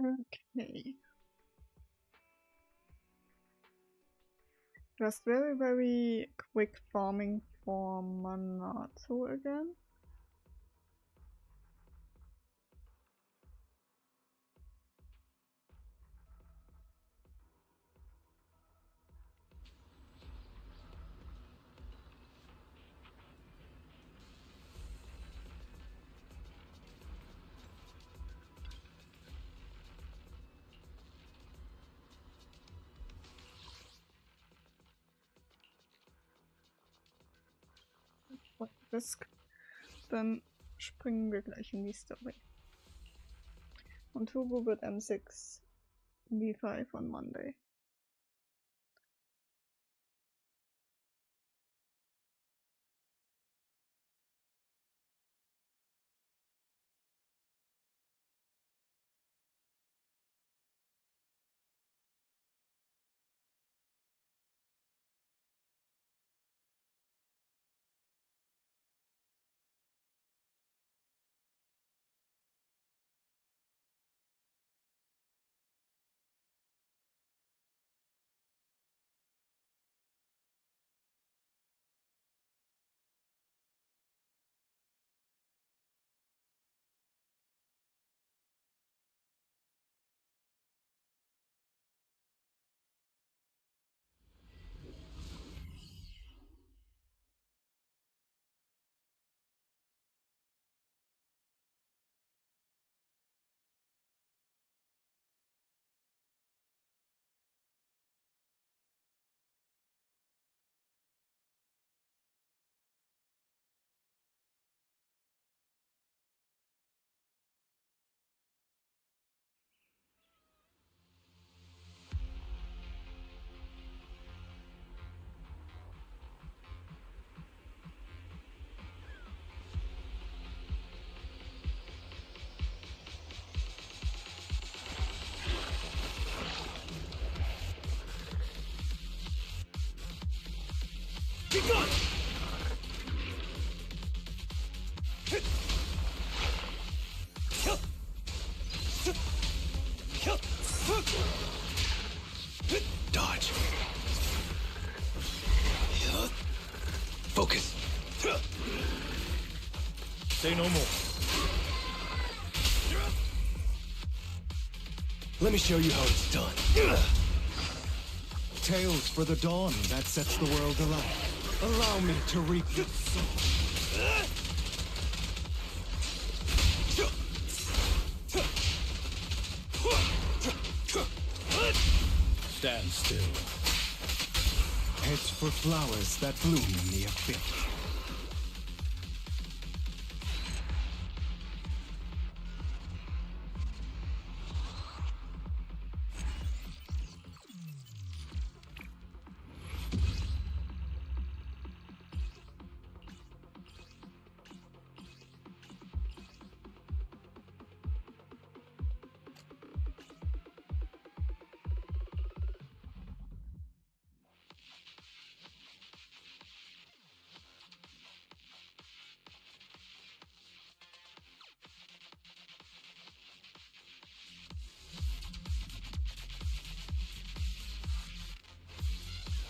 Okay. Just very quick farming for Manatsu again. Risk. Dann springen wir gleich in die Story. Und Hugo wird M6 V5 on Monday. Dodge. Focus. Say no more. Let me show you how it's done. Tales for the dawn that sets the world alight. Allow me to reap its soul. Stand still. Heads for flowers that bloom in the abyss.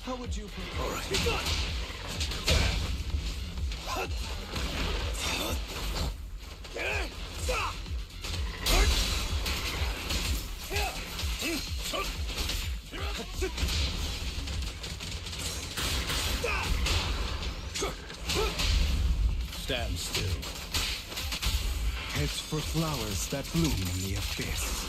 How would you prefer? All right. Be gone. Stand still. Heads for flowers that bloom in the abyss.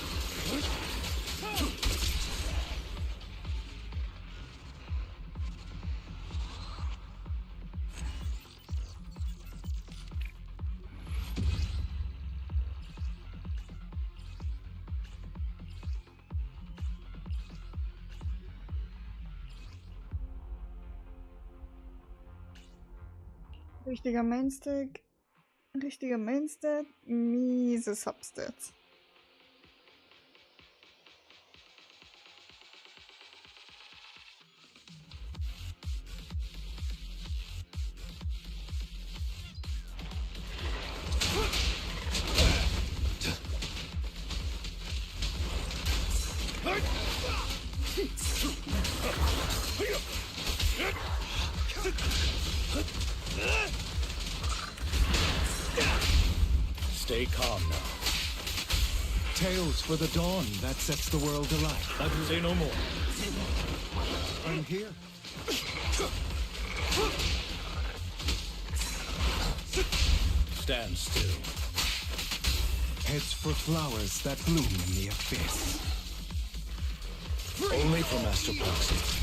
Richtiger Mainstat, miese Substats. Stay calm now. Tales for the dawn that sets the world alight. Say no more. I'm here. Stand still. Heads for flowers that bloom in the abyss. Only for Master Proxy.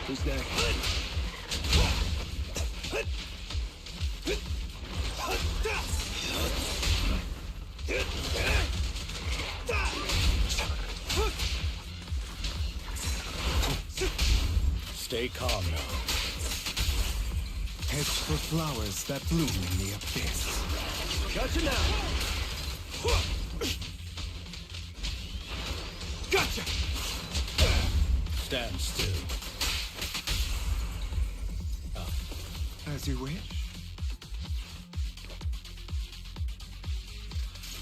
Who's that? Stay calm now. Heads for flowers that bloom in the abyss. Gotcha now. Gotcha! Stand still. As you wish.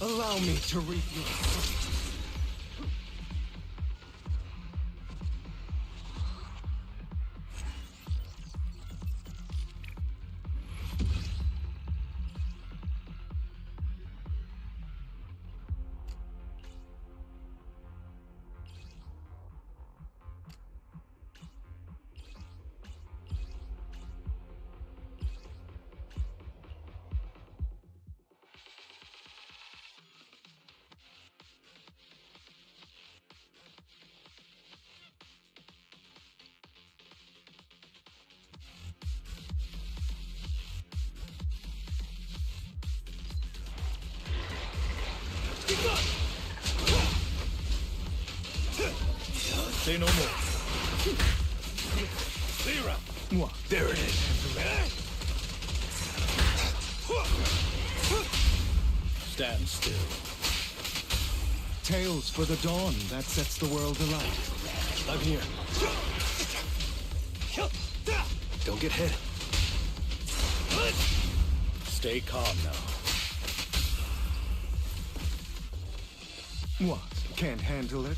Allow me to reap your fruit. Say no more. Clear up. Mwah. There it is. Stand still. Tales for the dawn that sets the world alight. I'm here. Don't get hit. Stay calm now. What? Can't handle it?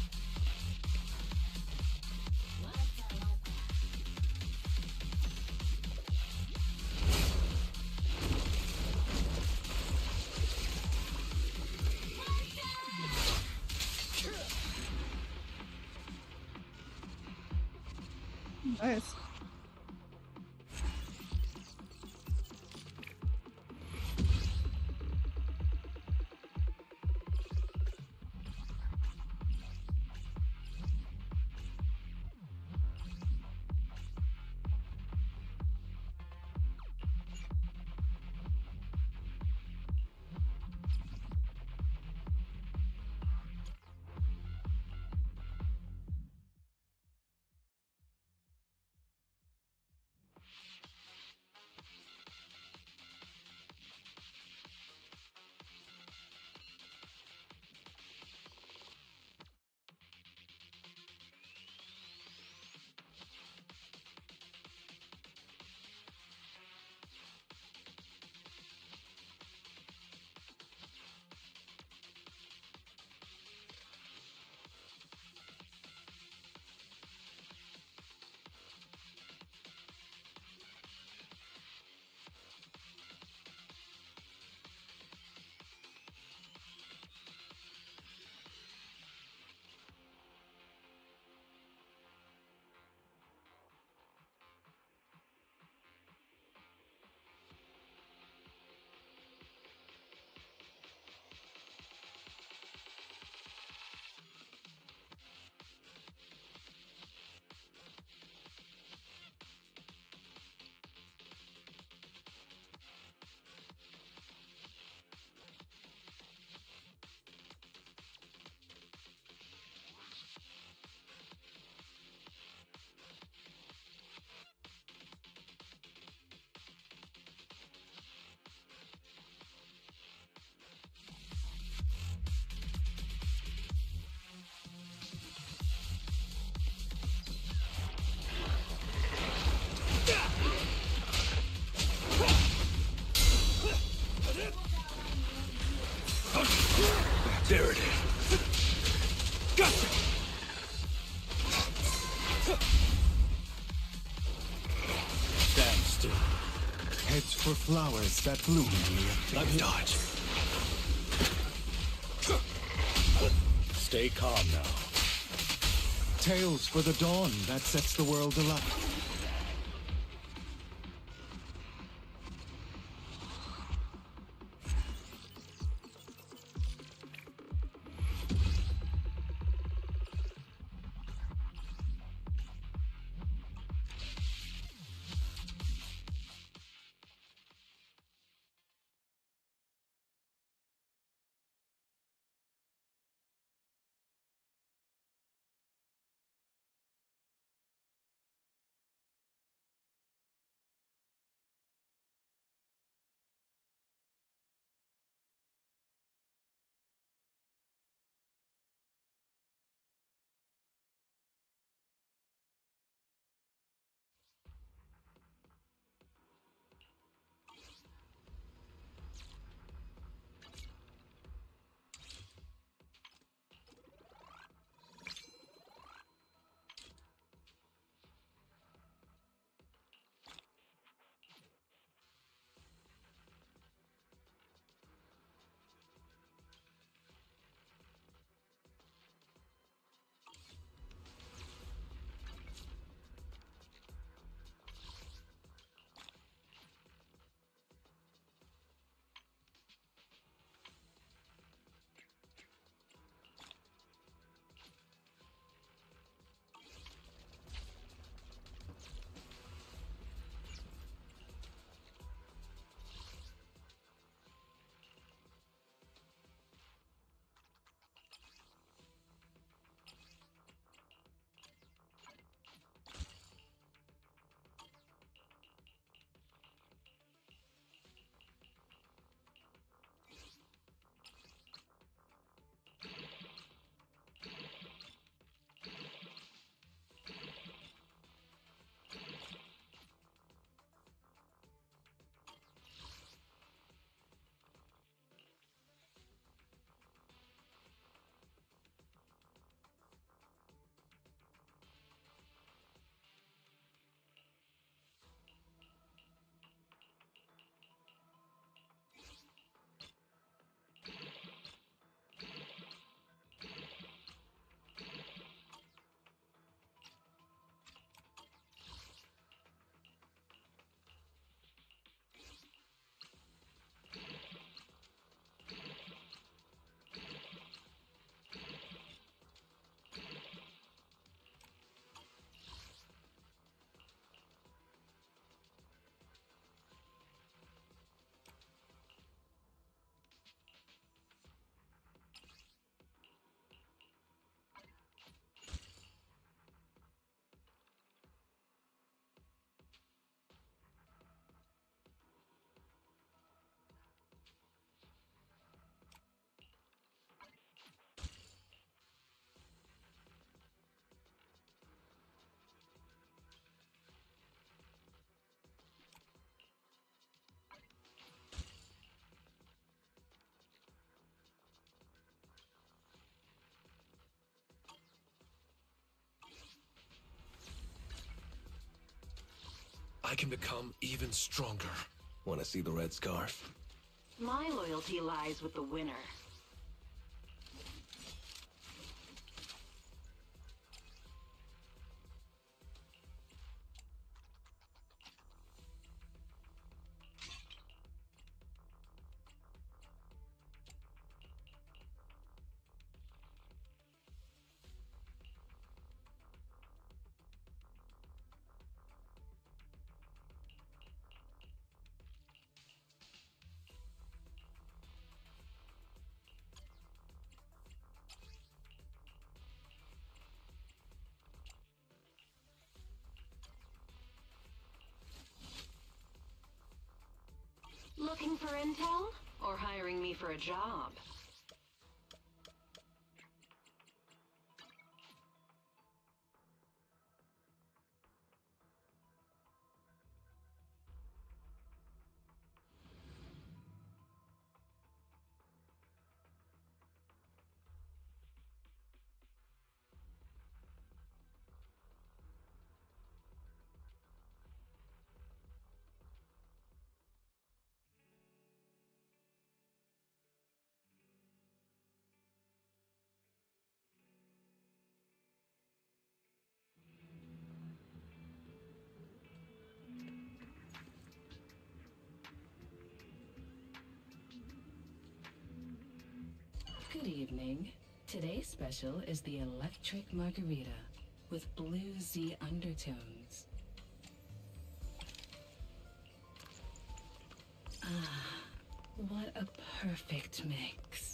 Nice. There it is. Gotcha! Stand still. Heads for flowers that bloom in the Let empty. me dodge. Stay calm now. Tales for the dawn that sets the world alight. I can become even stronger. Want to see the red scarf? My loyalty lies with the winner. Looking for intel? Or hiring me for a job? Good evening. Today's special is the electric margarita with bluesy undertones. Ah, what a perfect mix.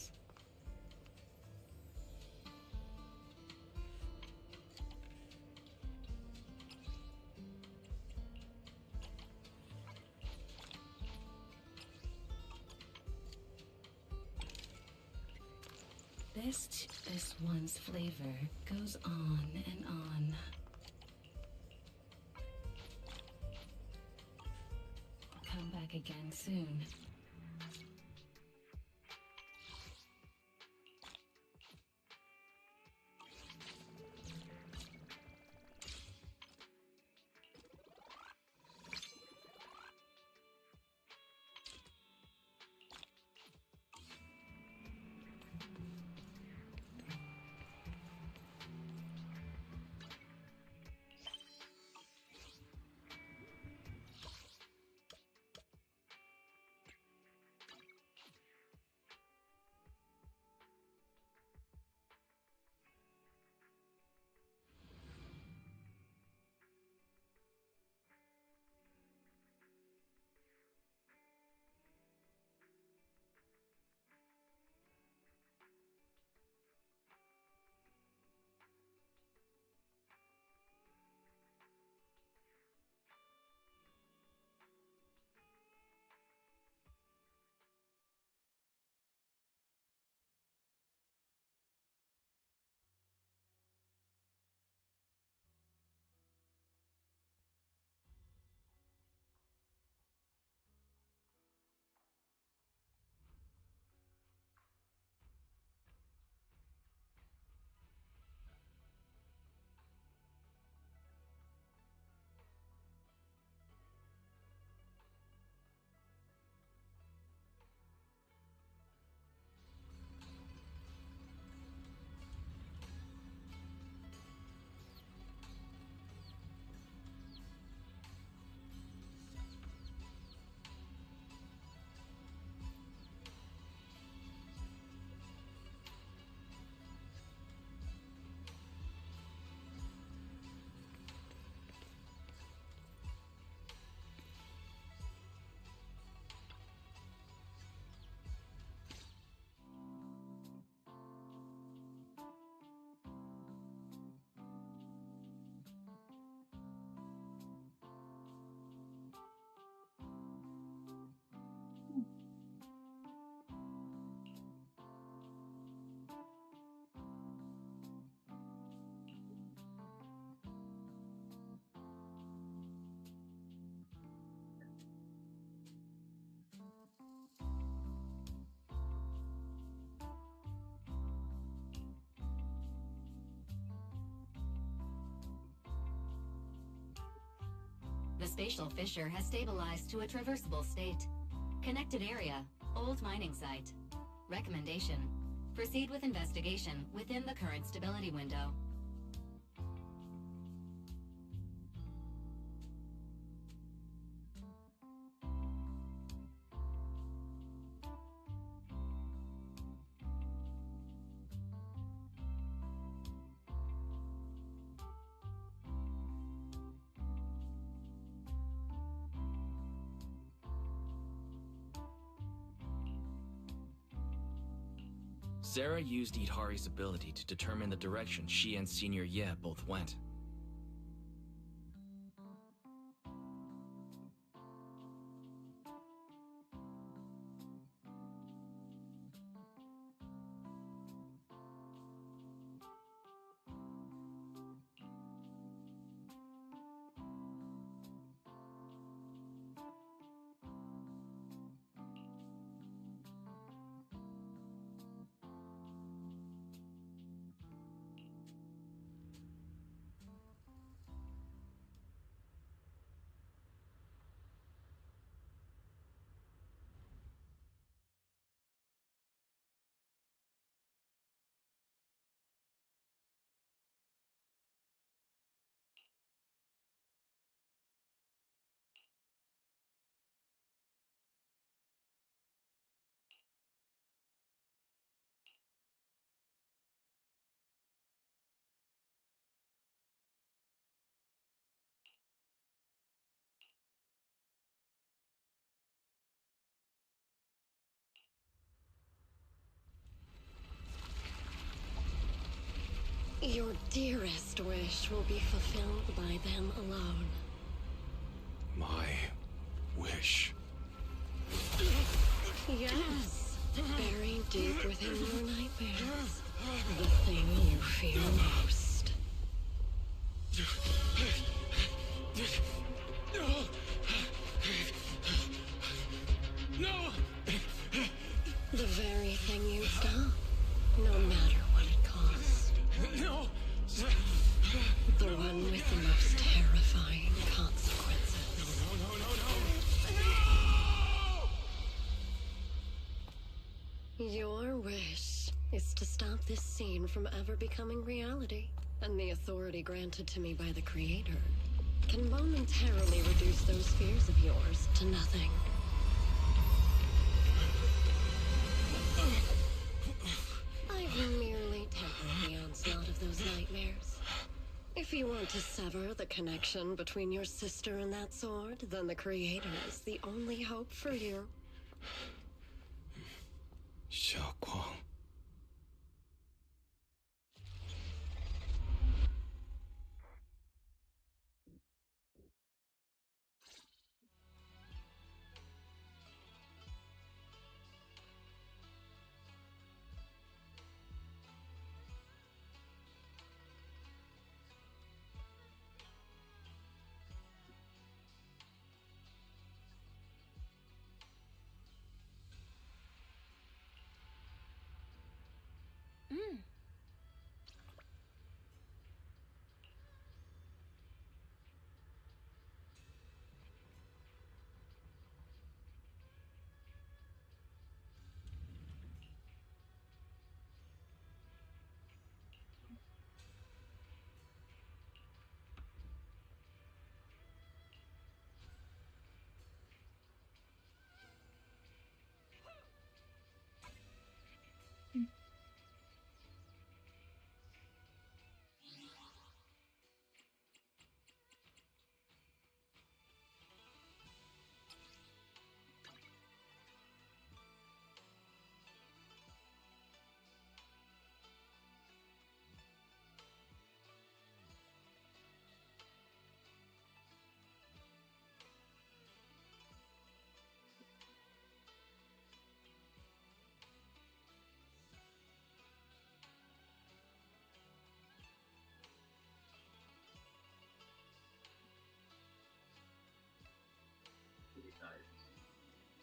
This one's flavor goes on and on. Come back again soon. The spatial fissure has stabilized to a traversable state. Connected area, old mining site. Recommendation: proceed with investigation within the current stability window. Sarah used Idhari's ability to determine the direction she and Senior Ye both went. Your dearest wish will be fulfilled by them alone. My wish. Yes, buried deep within your nightmares. The thing you fear most. No! The very thing you stop, no matter what it costs. No! The one with the most terrifying consequences. No! Your wish is to stop this scene from ever becoming reality, and the authority granted to me by the Creator can momentarily reduce those fears of yours to nothing. I've merely tempered the onslaught of those nightmares. If you want to sever the connection between your sister and that sword, then the Creator is the only hope for you. 小光。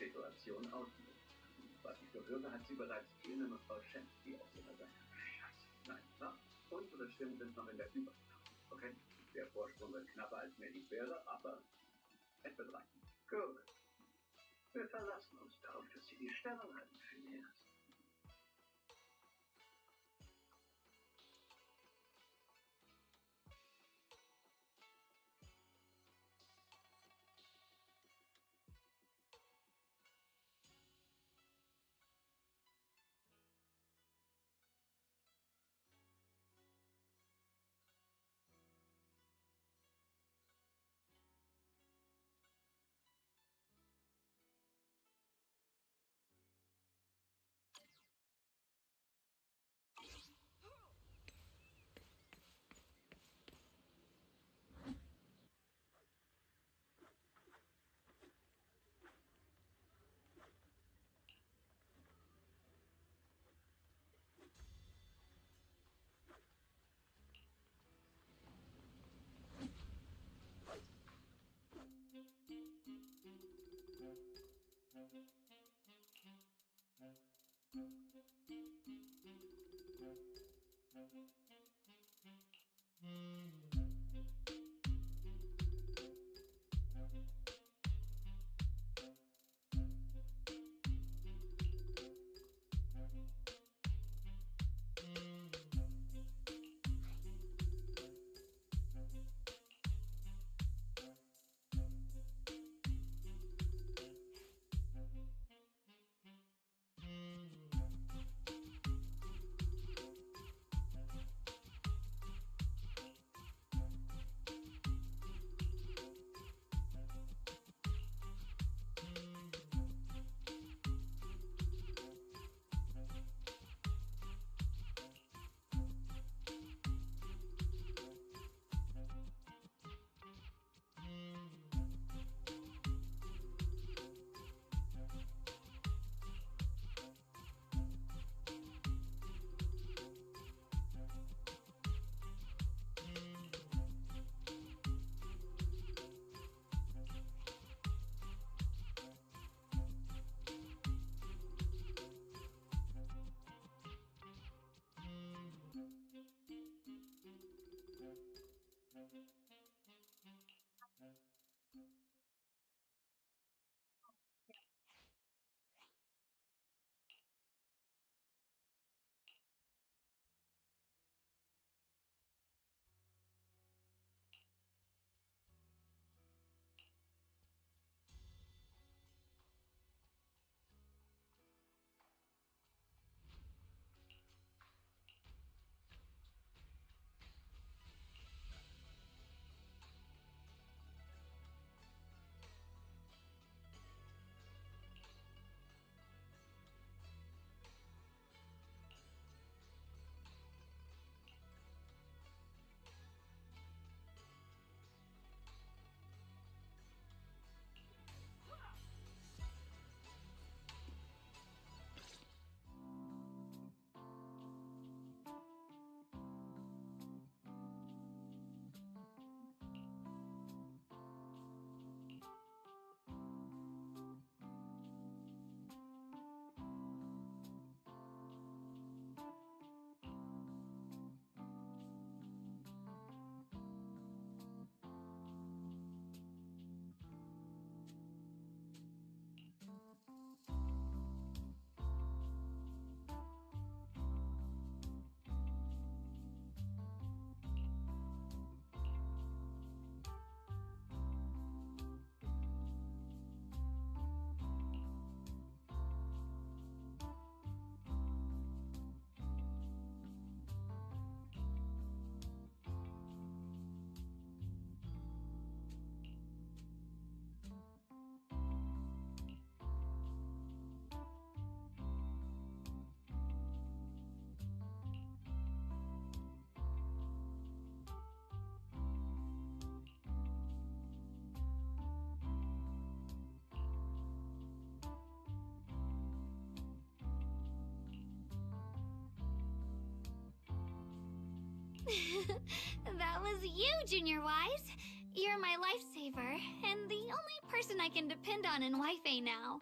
Situation ausnutzt. Was ich so höre, hat sie bereits Ihnen und Frau Schensky auf ihrer Seite. Scheiße. Nein, was? Unsere Stimmen sind noch in der Überzahl. Okay? Der Vorsprung wird knapper als mir lieb wäre, aber es wird reichen. Gut. Wir verlassen uns darauf, dass Sie die Stellung halten, Phineas. That was you, Junior Wise. You're my lifesaver, and the only person I can depend on in Wi-Fi now.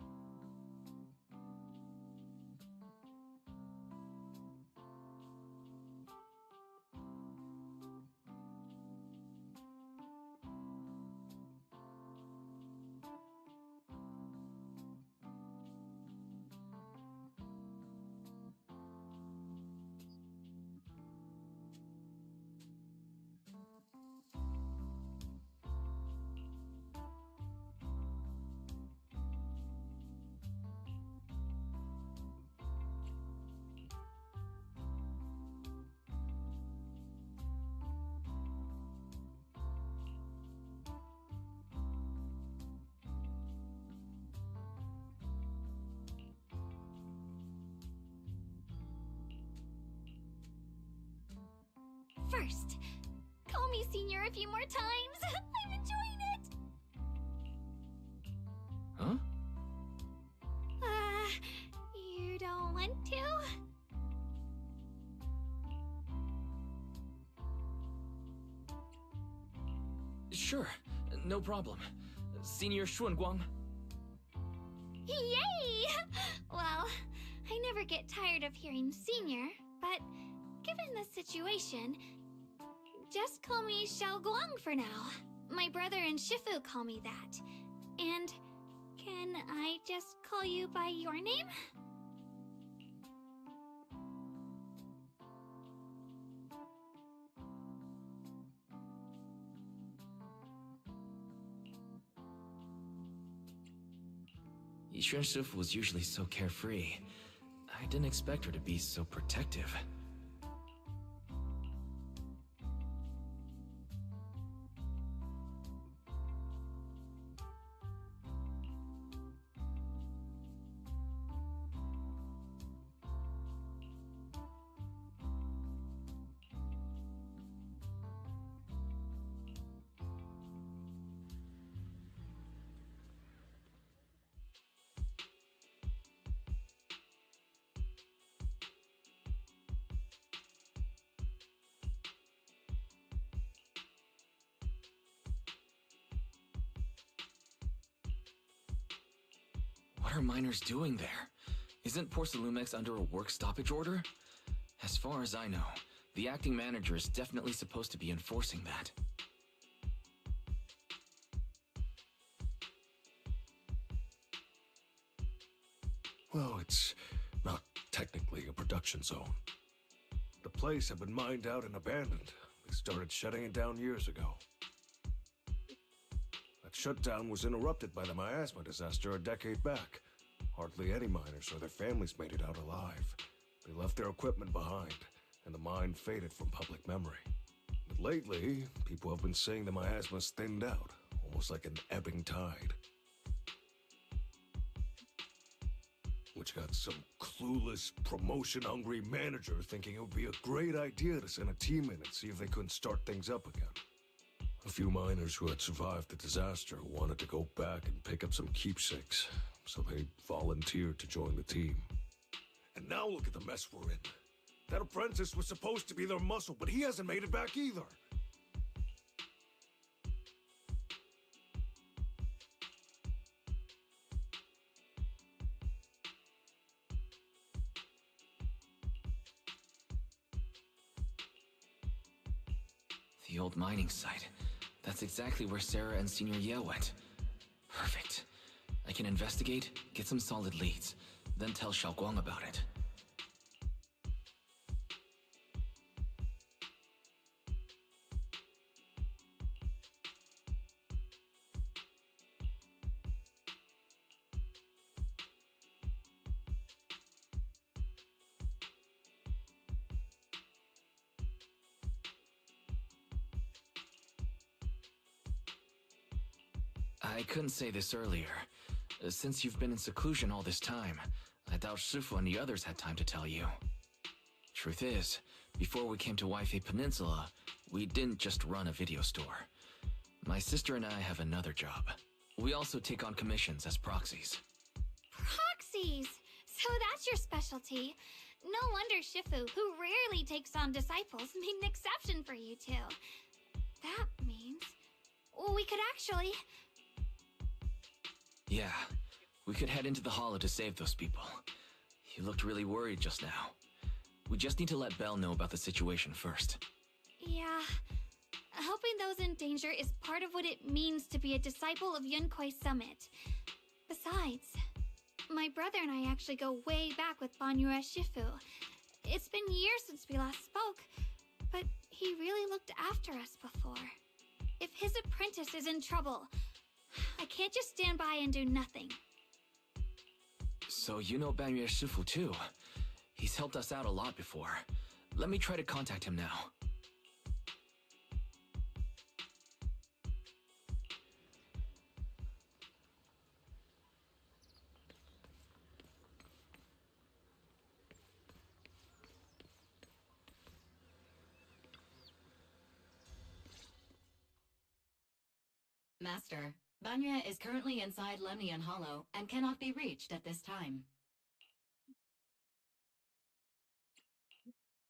First, call me Senior a few more times. I'm enjoying it. Huh? You don't want to? Sure, no problem. Senior Xuanguang. Yay! Well, I never get tired of hearing Senior, but given the situation, just call me Xiaoguang for now. My brother and Shifu call me that. And can I just call you by your name? Yixuan Shifu was usually so carefree. I didn't expect her to be so protective. What are miners doing there? Isn't Porcelumex under a work stoppage order? As far as I know, the acting manager is definitely supposed to be enforcing that. Well, it's not technically a production zone. The place had been mined out and abandoned. They started shutting it down years ago. That shutdown was interrupted by the miasma disaster a decade back. Hardly any miners or their families made it out alive. They left their equipment behind, and the mine faded from public memory. But lately, people have been saying the miasma's thinned out, almost like an ebbing tide. Which got some clueless, promotion-hungry manager thinking it would be a great idea to send a team in and see if they couldn't start things up again. A few miners who had survived the disaster wanted to go back and pick up some keepsakes, so they volunteered to join the team. And now look at the mess we're in. That apprentice was supposed to be their muscle, but he hasn't made it back either. The old mining site. That's exactly where Sarah and Senior Ye went. Perfect. I can investigate, get some solid leads, then tell Xiaoguang about it. I couldn't say this earlier. Since you've been in seclusion all this time, I doubt Shifu and the others had time to tell you. Truth is, before we came to Wi-Fi Peninsula, we didn't just run a video store. My sister and I have another job. We also take on commissions as proxies. Proxies! So that's your specialty. No wonder Shifu, who rarely takes on disciples, made an exception for you two. That means we could actually... Yeah, we could head into the hollow to save those people. You looked really worried just now. We just need to let Belle know about the situation first. Yeah. Helping those in danger is part of what it means to be a disciple of Yunkuei Summit. Besides, my brother and I actually go way back with Banyue Shifu. It's been years since we last spoke, but he really looked after us before. If his apprentice is in trouble, I can't just stand by and do nothing. So you know Banyue Shifu too. He's helped us out a lot before. Let me try to contact him now. Master, Banya is currently inside Lemnian Hollow and cannot be reached at this time.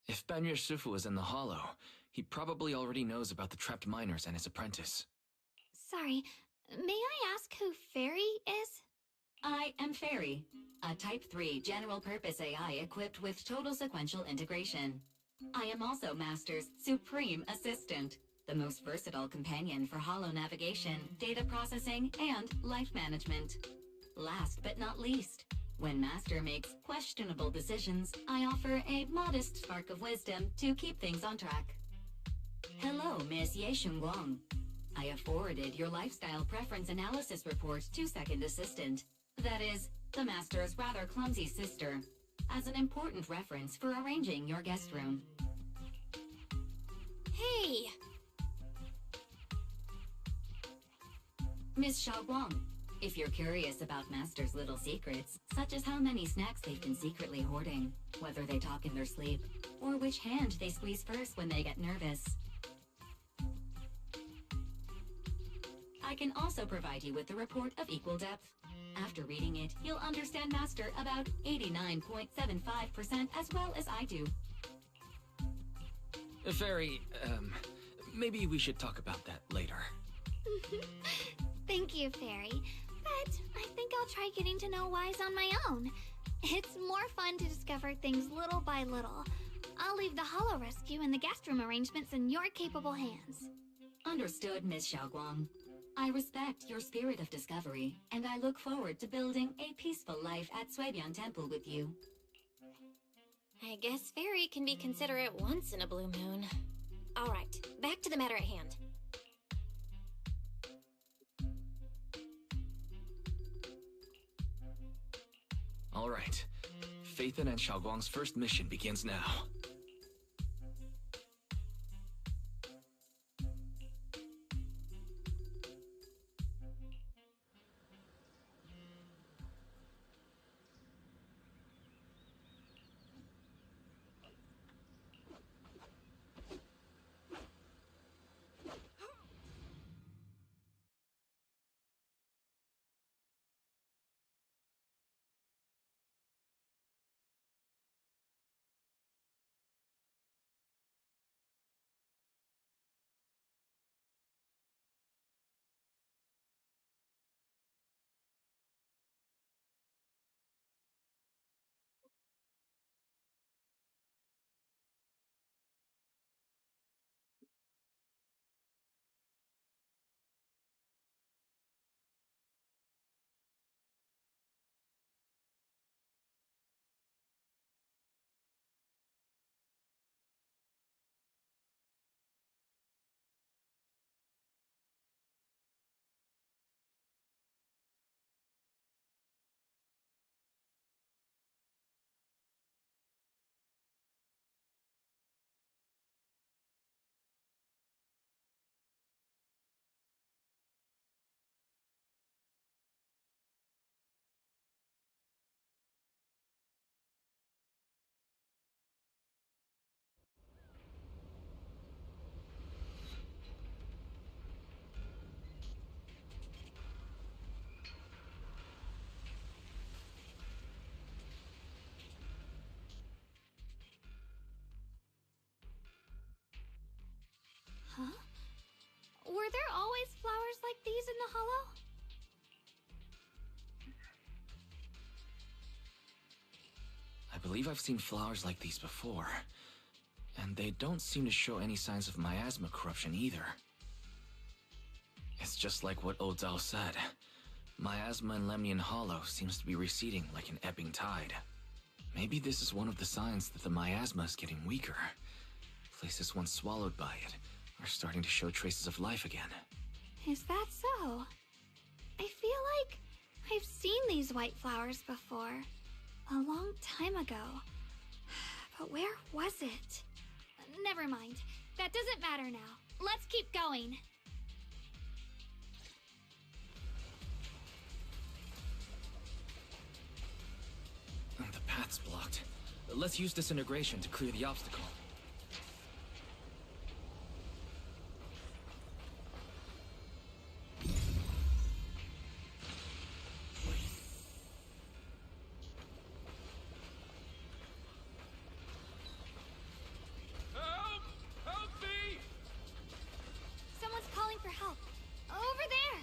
If Banyue Shifu is in the hollow, he probably already knows about the trapped miners and his apprentice. Sorry, may I ask who Fairy is? I am Fairy, a Type 3 general-purpose AI equipped with total sequential integration. I am also Master's supreme assistant, the most versatile companion for hollow navigation, data processing, and life management. Last but not least, when Master makes questionable decisions, I offer a modest spark of wisdom to keep things on track. Hello, Miss Ye Shunguang. I have forwarded your lifestyle preference analysis report to Second Assistant, that is, the Master's rather clumsy sister, as an important reference for arranging your guest room. Hey! Miss Xiaoguang, if you're curious about Master's little secrets, such as how many snacks they've been secretly hoarding, whether they talk in their sleep, or which hand they squeeze first when they get nervous, I can also provide you with the report of equal depth. After reading it, you'll understand Master about 89.75% as well as I do. Fairy, maybe we should talk about that later. Thank you, Fairy. But I think I'll try getting to know Wise on my own. It's more fun to discover things little by little. I'll leave the hollow rescue and the guest room arrangements in your capable hands. Understood, Miss Xiaoguang. I respect your spirit of discovery, and I look forward to building a peaceful life at Suibian Temple with you. I guess Fairy can be considerate once in a blue moon. Alright, back to the matter at hand. Alright. Phaethon and Xiaoguang's first mission begins now. believe I've seen flowers like these before. And they don't seem to show any signs of miasma corruption either. It's just like what Old Zhao said. Miasma in Lemnian Hollow seems to be receding like an ebbing tide. Maybe this is one of the signs that the miasma is getting weaker. Places once swallowed by it are starting to show traces of life again. Is that so? I feel like I've seen these white flowers before. A long time ago. But where was it? Never mind. That doesn't matter now. Let's keep going. The path's blocked. Let's use disintegration to clear the obstacle. Help! Help me! Someone's calling for help. Over there!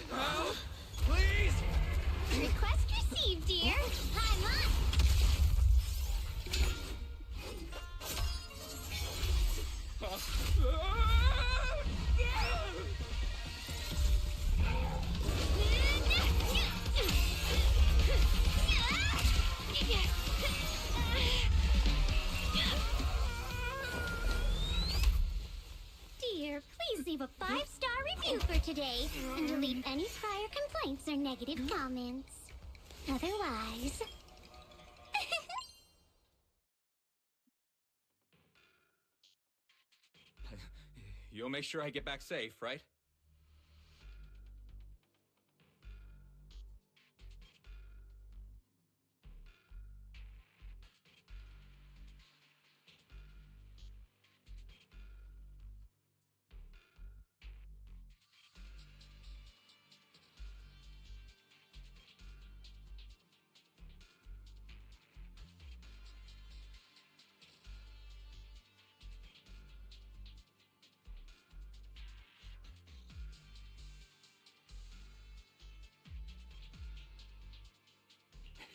Help! Please! Request received, dear. I'm on. Dear, please leave a 5-star review for today and delete any prior complaints or negative comments. Otherwise... You'll make sure I get back safe, right?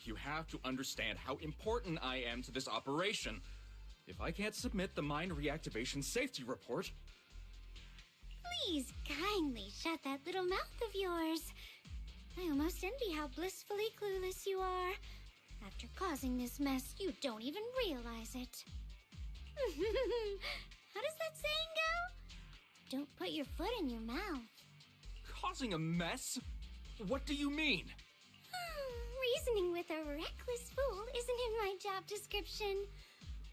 You have to understand how important I am to this operation. If I can't submit the mine reactivation safety report... Please kindly shut that little mouth of yours. I almost envy how blissfully clueless you are. After causing this mess, you don't even realize it. How does that saying go? Don't put your foot in your mouth. Causing a mess? What do you mean? Reasoning with a reckless fool isn't in my job description.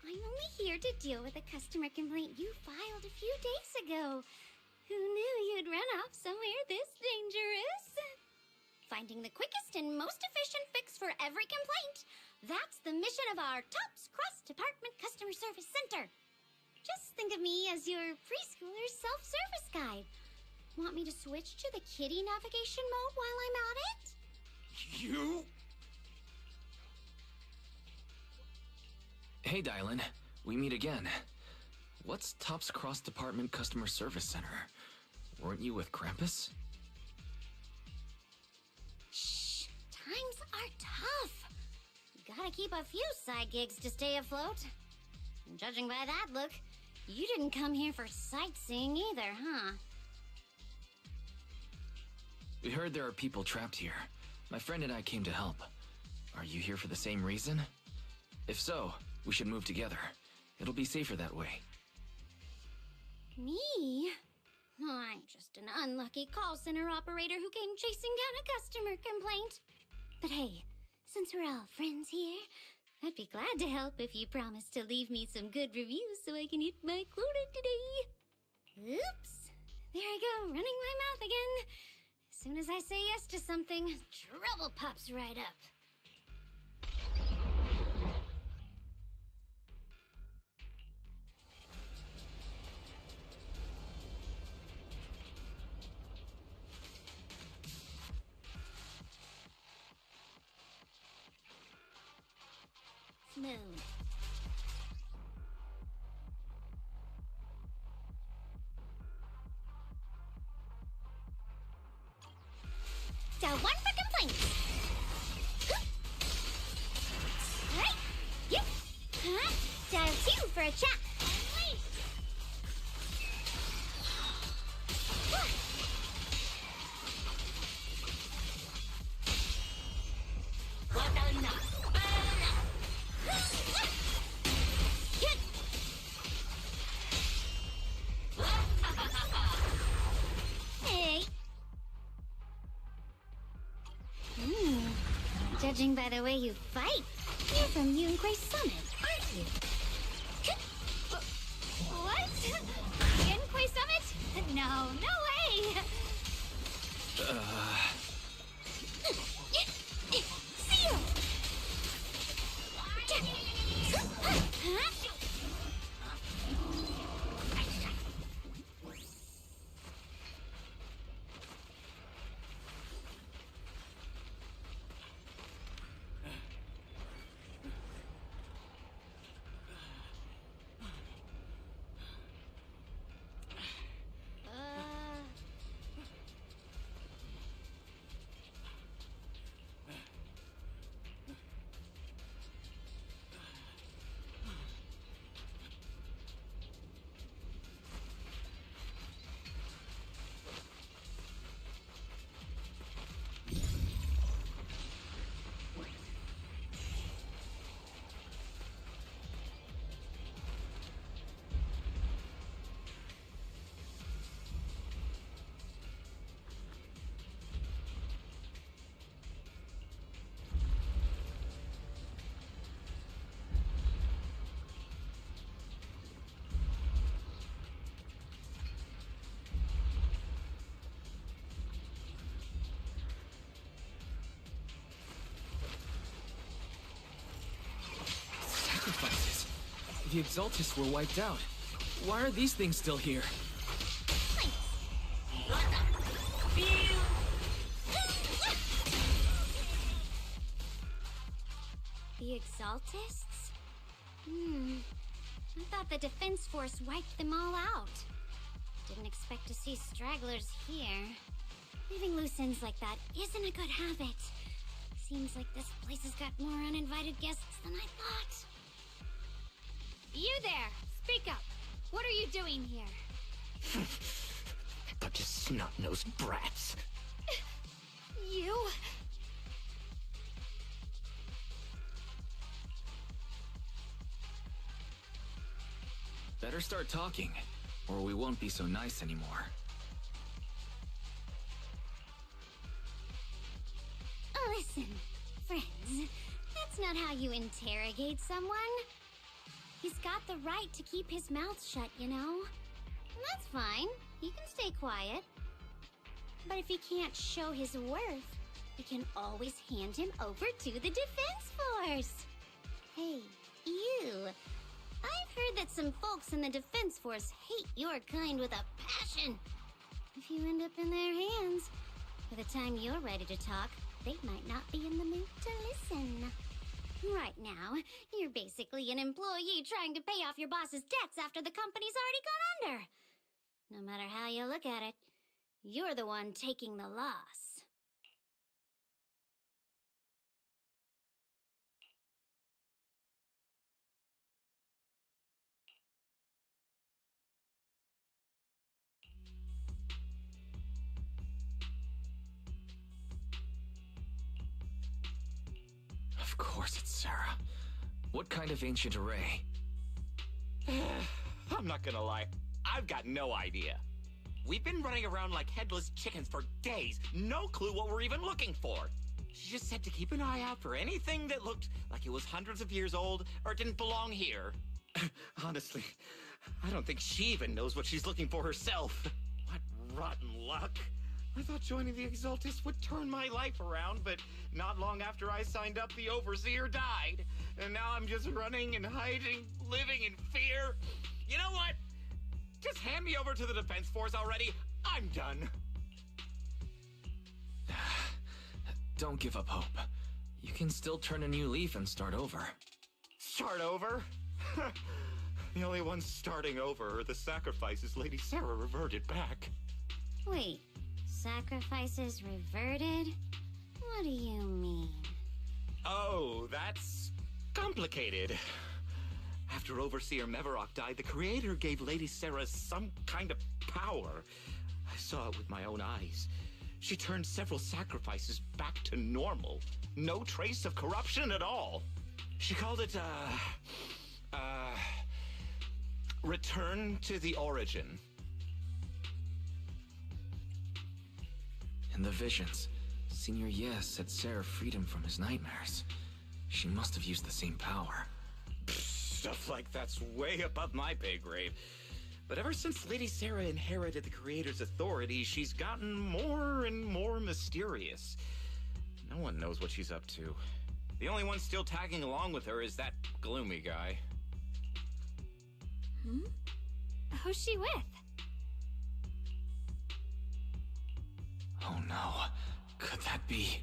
I'm only here to deal with a customer complaint you filed a few days ago. Who knew you'd run off somewhere this dangerous? Finding the quickest and most efficient fix for every complaint. That's the mission of our TOPS Cross-Department Customer Service Center. Just think of me as your preschooler self-service guide. Want me to switch to the kiddie navigation mode while I'm at it? You? Hey, Dylan. We meet again. What's TOPS Cross Department Customer Service Center? Weren't you with Krampus? Shh! Times are tough. Gotta keep a few side gigs to stay afloat. And judging by that look, you didn't come here for sightseeing either, huh? We heard there are people trapped here. My friend and I came to help. Are you here for the same reason? If so, we should move together. It'll be safer that way. Me? I'm just an unlucky call center operator who came chasing down a customer complaint. But hey, since we're all friends here, I'd be glad to help if you promise to leave me some good reviews so I can hit my quota today. Oops. There I go, running my mouth again. As soon as I say yes to something, trouble pops right up. Smooth. Dial 1 for complaints. Alright. Yep. Dial 2 for a chat. Hey. Judging by the way you fight, you're from Yunquay Summit, aren't you? What? Yunquay Summit? No, no way! Seal! Sacrifices. The Exaltists were wiped out. Why are these things still here? The Exaltists? I thought the Defense Force wiped them all out. Didn't expect to see stragglers here. Leaving loose ends like that isn't a good habit. Seems like this place has got more uninvited guests than I thought. You there! Speak up! What are you doing here? Bunch of snot-nosed brats. You? Better start talking, or we won't be so nice anymore. Listen, friends, that's not how you interrogate someone. He's got the right to keep his mouth shut, you know? And that's fine. He can stay quiet. But if he can't show his worth, we can always hand him over to the Defense Force. Hey, you. I've heard that some folks in the Defense Force hate your kind with a passion. If you end up in their hands, by the time you're ready to talk, they might not be in the mood to listen. Right now, you're basically an employee trying to pay off your boss's debts after the company's already gone under. No matter how you look at it, you're the one taking the loss. Of course it's Sarah. What kind of ancient array? I'm not gonna lie, I've got no idea. We've been running around like headless chickens for days, no clue what we're even looking for. She just said to keep an eye out for anything that looked like it was hundreds of years old or didn't belong here. Honestly, I don't think she even knows what she's looking for herself. What rotten luck. I thought joining the Exaltists would turn my life around, but not long after I signed up, the Overseer died. And now I'm just running and hiding, living in fear. You know what? Just hand me over to the Defense Force already. I'm done. Don't give up hope. You can still turn a new leaf and start over. Start over? The only ones starting over are the sacrifices Lady Sarah reverted back. Wait, sacrifices reverted? What do you mean? Oh, that's complicated. After Overseer Mevarok died, the Creator gave Lady Sarah some kind of power. I saw it with my own eyes. She turned several sacrifices back to normal. No trace of corruption at all. She called it, return to the origin. In the visions, Senior Yes said Sarah freed him from his nightmares. She must have used the same power. Stuff like that's way above my pay grade. But ever since Lady Sarah inherited the Creator's authority, she's gotten more and more mysterious. No one knows what she's up to. The only one still tagging along with her is that gloomy guy. Who's she with? Oh no, could that be?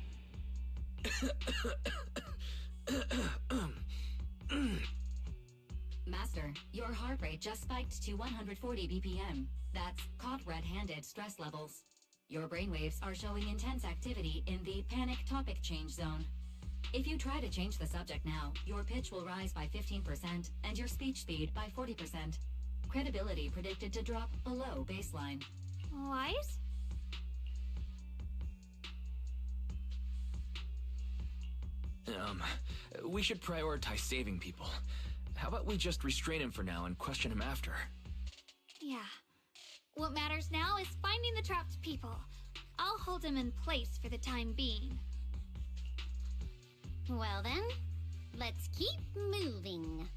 Master, your heart rate just spiked to 140 BPM. That's caught red-handed stress levels. Your brainwaves are showing intense activity in the panic topic change zone. If you try to change the subject now, your pitch will rise by 15% and your speech speed by 40%. Credibility predicted to drop below baseline. Wise? We should prioritize saving people. How about we just restrain him for now and question him after? Yeah. What matters now is finding the trapped people. I'll hold him in place for the time being. Well then, let's keep moving.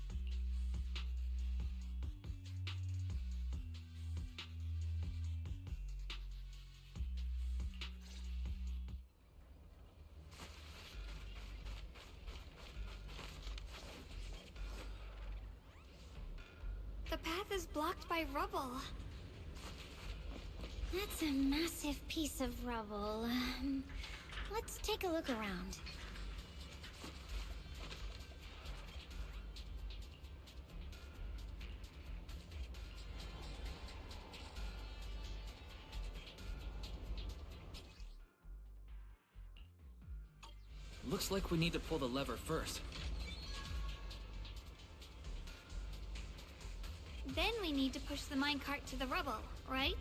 The path is blocked by rubble. That's a massive piece of rubble. Let's take a look around. Looks like we need to pull the lever first. Then we need to push the minecart to the rubble, right?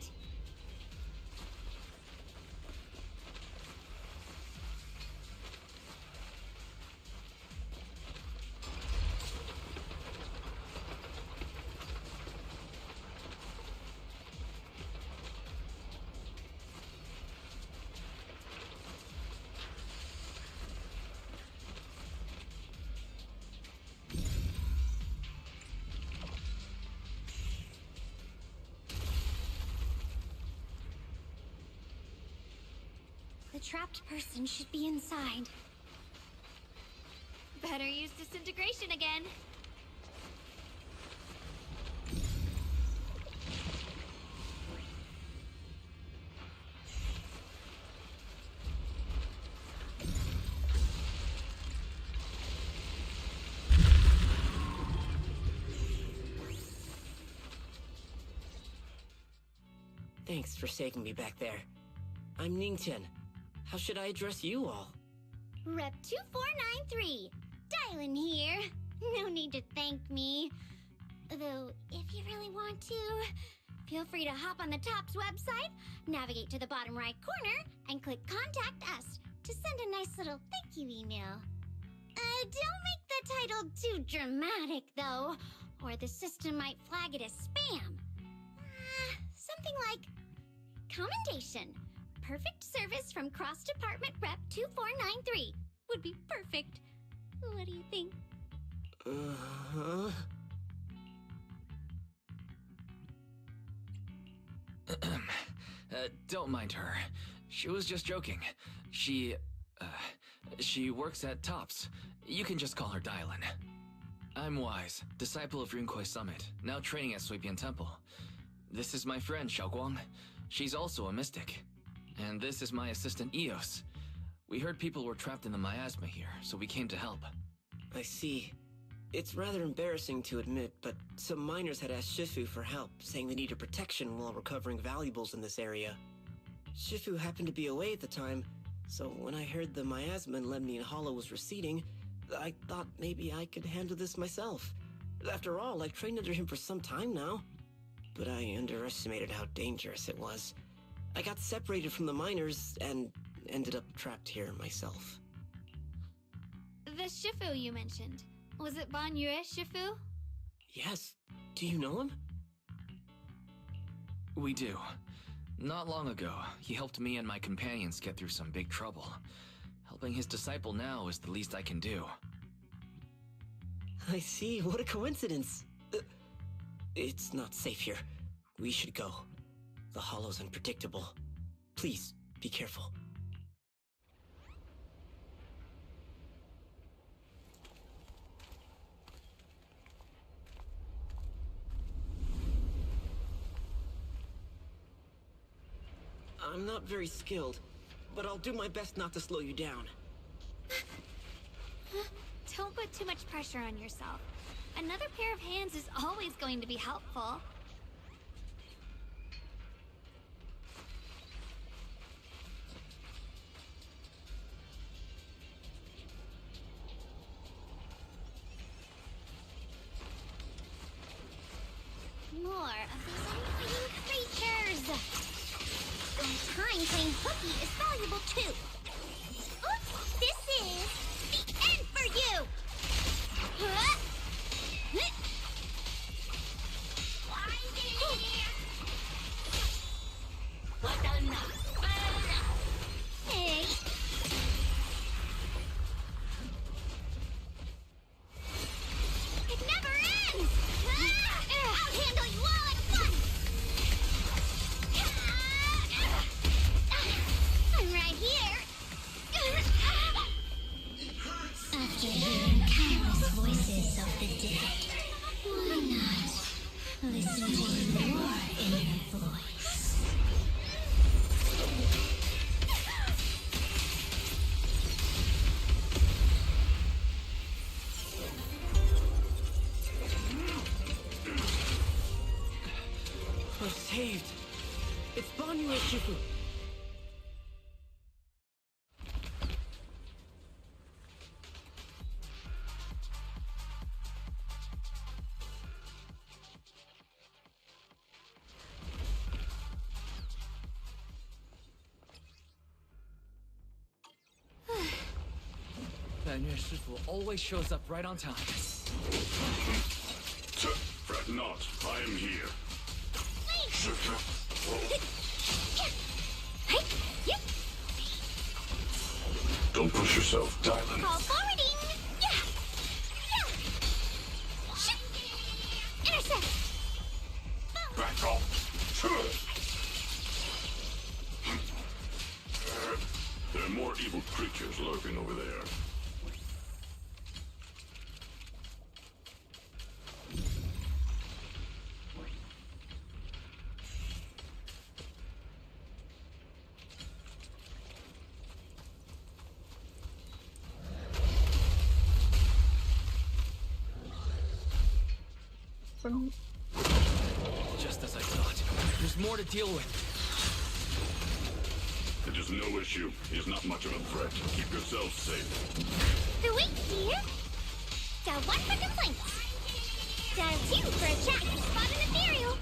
The trapped person should be inside. Better use disintegration again. Thanks for saving me back there. I'm Ningchen. How should I address you all? Rep 2493, Dylan here. No need to thank me. Though, if you really want to, feel free to hop on the TOPS website, navigate to the bottom right corner, and click Contact Us to send a nice little thank you email. Don't make the title too dramatic, though, or the system might flag it as spam. Something like, Commendation. Perfect service from Cross Department Rep 2493 would be perfect. What do you think? Don't mind her. She was just joking. She works at TOPS. You can just call her Dylan. I'm Wise, disciple of Runkoi Summit, now training at Suipian Temple. This is my friend, Xiaoguang. She's also a mystic. And this is my assistant, Eos. We heard people were trapped in the miasma here, so we came to help. I see. It's rather embarrassing to admit, but some miners had asked Shifu for help, saying they needed protection while recovering valuables in this area. Shifu happened to be away at the time, so when I heard the miasma in Lemnian Hollow was receding, I thought maybe I could handle this myself. After all, I've trained under him for some time now. But I underestimated how dangerous it was. I got separated from the miners and ended up trapped here myself. The Shifu you mentioned. Was it Banyue Shifu? Yes. Do you know him? We do. Not long ago, he helped me and my companions get through some big trouble. Helping his disciple now is the least I can do. I see. What a coincidence. It's not safe here. We should go. The hollow's unpredictable. Please, be careful. I'm not very skilled, but I'll do my best not to slow you down. Don't put too much pressure on yourself. Another pair of hands is always going to be helpful. More of these annoying creatures! Time playing hooky is valuable too. Oops, this is the end for you! Hey! It never ends! I'll handle you all at once! I'm right here! After hearing countless voices of the dead, why not listen to your inner voice? We're saved. It's Banyue Shifu. Banyue Shifu always shows up right on time. Fret not, I am here. Don't push yourself, Dylan. Call forwarding! Intercept! Back off! There are more evil creatures lurking over there. Just as I thought. There's more to deal with. It is no issue. He is not much of a threat. Keep yourselves safe. The wait, dear! Dial 1 for complaints. Dial 2 for a chat to spot an ethereal.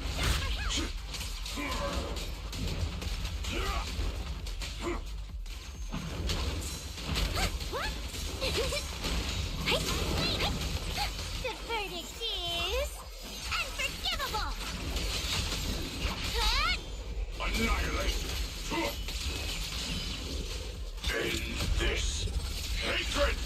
The verdict is unforgivable. Annihilate! End this hatred!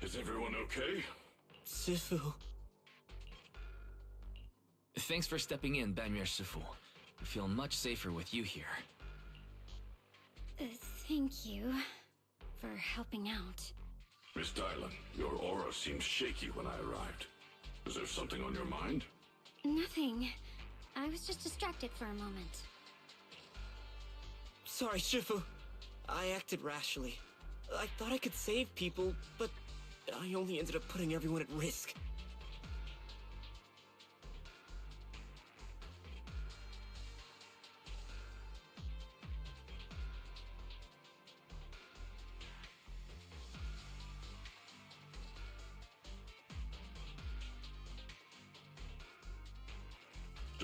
Is everyone okay? Shifu. Thanks for stepping in, Banyue Shifu. I feel much safer with you here. Thank you for helping out. Miss Dylan, your aura seemed shaky when I arrived. Is there something on your mind? Nothing. I was just distracted for a moment. Sorry, Shifu. I acted rashly. I thought I could save people, but I only ended up putting everyone at risk.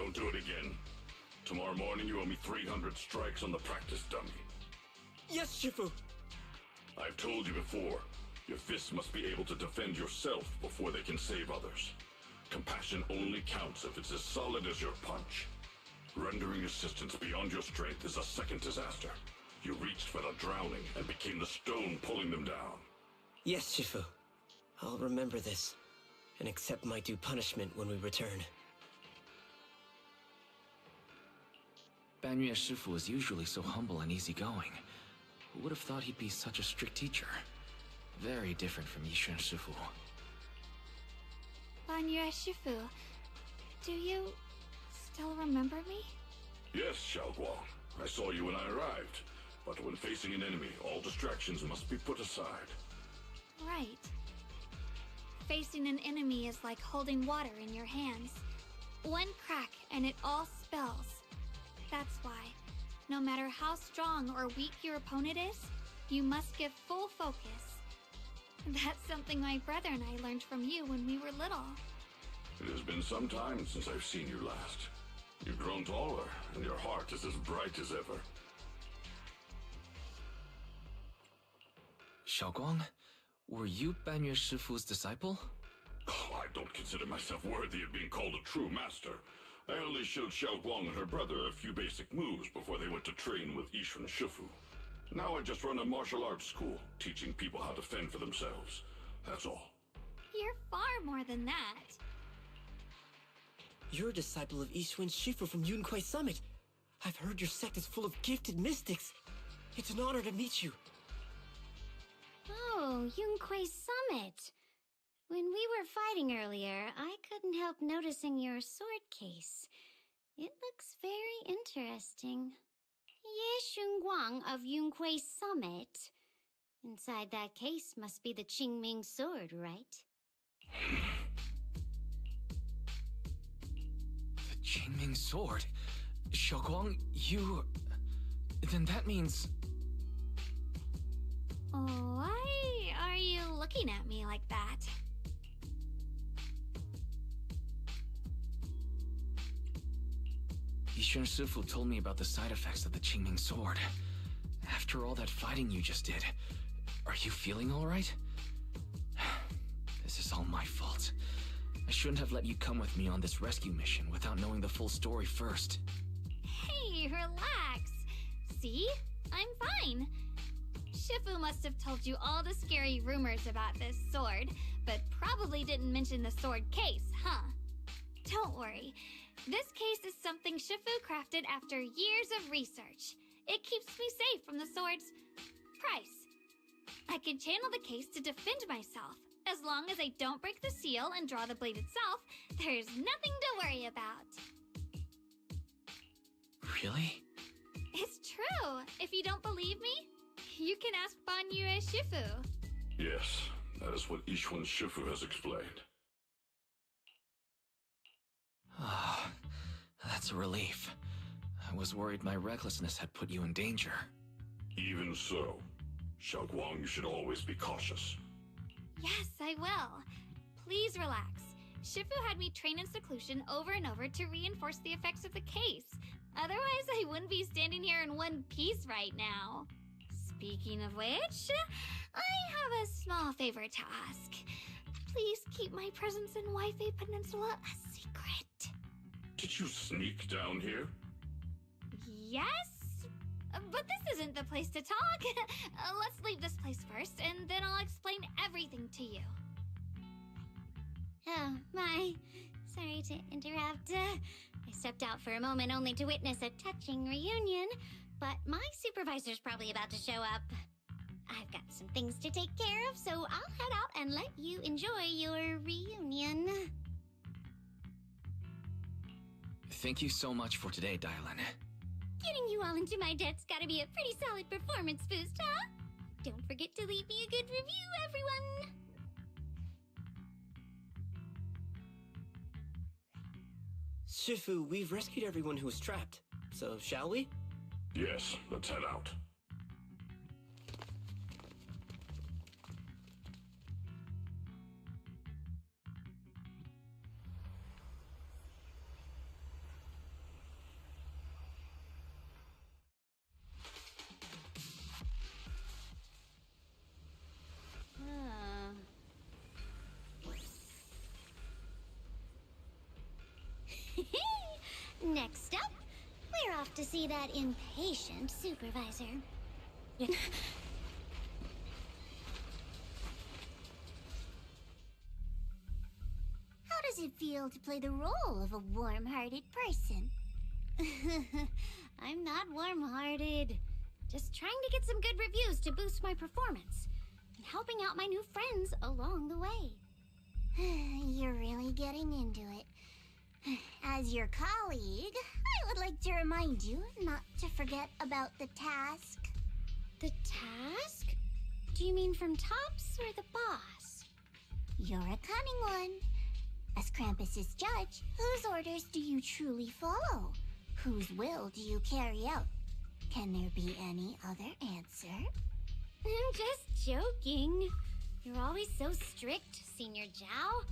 Don't do it again. Tomorrow morning you owe me 300 strikes on the practice dummy. Yes, Shifu! I've told you before, your fists must be able to defend yourself before they can save others. Compassion only counts if it's as solid as your punch. Rendering assistance beyond your strength is a second disaster. You reached for the drowning and became the stone pulling them down. Yes, Shifu. I'll remember this, and accept my due punishment when we return. Banyue Shifu is usually so humble and easygoing. Who would have thought he'd be such a strict teacher? Very different from Yixuan Shifu. Banyue Shifu, do you still remember me? Yes, Xiaoguang. I saw you when I arrived. But when facing an enemy, all distractions must be put aside. Right. Facing an enemy is like holding water in your hands. One crack and it all spills. That's why, no matter how strong or weak your opponent is, you must give full focus. That's something my brother and I learned from you when we were little. It has been some time since I've seen you last. You've grown taller, and your heart is as bright as ever. Xiaoguang, were you Banyue Shifu's disciple? Oh, I don't consider myself worthy of being called a true master. I only showed Xiaoguang and her brother a few basic moves before they went to train with Yixuan Shifu. Now I just run a martial arts school, teaching people how to fend for themselves. That's all. You're far more than that. You're a disciple of Yixuan Shifu from Yunquai Summit. I've heard your sect is full of gifted mystics. It's an honor to meet you. Oh, Yunquai Summit. When we were fighting earlier, I couldn't help noticing your sword case. It looks very interesting. Ye Shunguang of Yunquai Summit. Inside that case must be the Qingming sword, right? The Qingming sword? Xiaoguang, you... Then that means... Why are you looking at me like that? Yixuan Shifu told me about the side effects of the Qingming sword. After all that fighting you just did, are you feeling all right? This is all my fault. I shouldn't have let you come with me on this rescue mission without knowing the full story first. Hey, relax. See? I'm fine. Shifu must have told you all the scary rumors about this sword, but probably didn't mention the sword case, huh? Don't worry. This case is something Shifu crafted after years of research. It keeps me safe from the sword's price. I can channel the case to defend myself. As long as I don't break the seal and draw the blade itself, there's nothing to worry about. Really? It's true. If you don't believe me, you can ask Banyue Shifu. Yes, that is what Yixuan Shifu has explained. Ah, that's a relief. I was worried my recklessness had put you in danger. Even so, Xiaoguang, you should always be cautious. Yes, I will. Please relax. Shifu had me train in seclusion over and over to reinforce the effects of the case. Otherwise, I wouldn't be standing here in one piece right now. Speaking of which, I have a small favor to ask. Please keep my presence in Waifei Peninsula a secret. Did you sneak down here? Yes? But this isn't the place to talk. Let's leave this place first, and then I'll explain everything to you. Oh, my. Sorry to interrupt. I stepped out for a moment only to witness a touching reunion, but my supervisor's probably about to show up. I've got some things to take care of, so I'll head out and let you enjoy your reunion. Thank you so much for today, Dylan. Getting you all into my debt's gotta be a pretty solid performance boost, huh? Don't forget to leave me a good review, everyone! Shifu, we've rescued everyone who was trapped. So, shall we? Yes, let's head out. Next up, we're off to see that impatient supervisor. How does it feel to play the role of a warm-hearted person? I'm not warm-hearted. Just trying to get some good reviews to boost my performance. And helping out my new friends along the way. You're really getting into it. As your colleague, I would like to remind you not to forget about the task. The task? Do you mean from Tops or the boss? You're a cunning one. As Krampus's judge, whose orders do you truly follow? Whose will do you carry out? Can there be any other answer? I'm just joking. You're always so strict, Senior Zhao.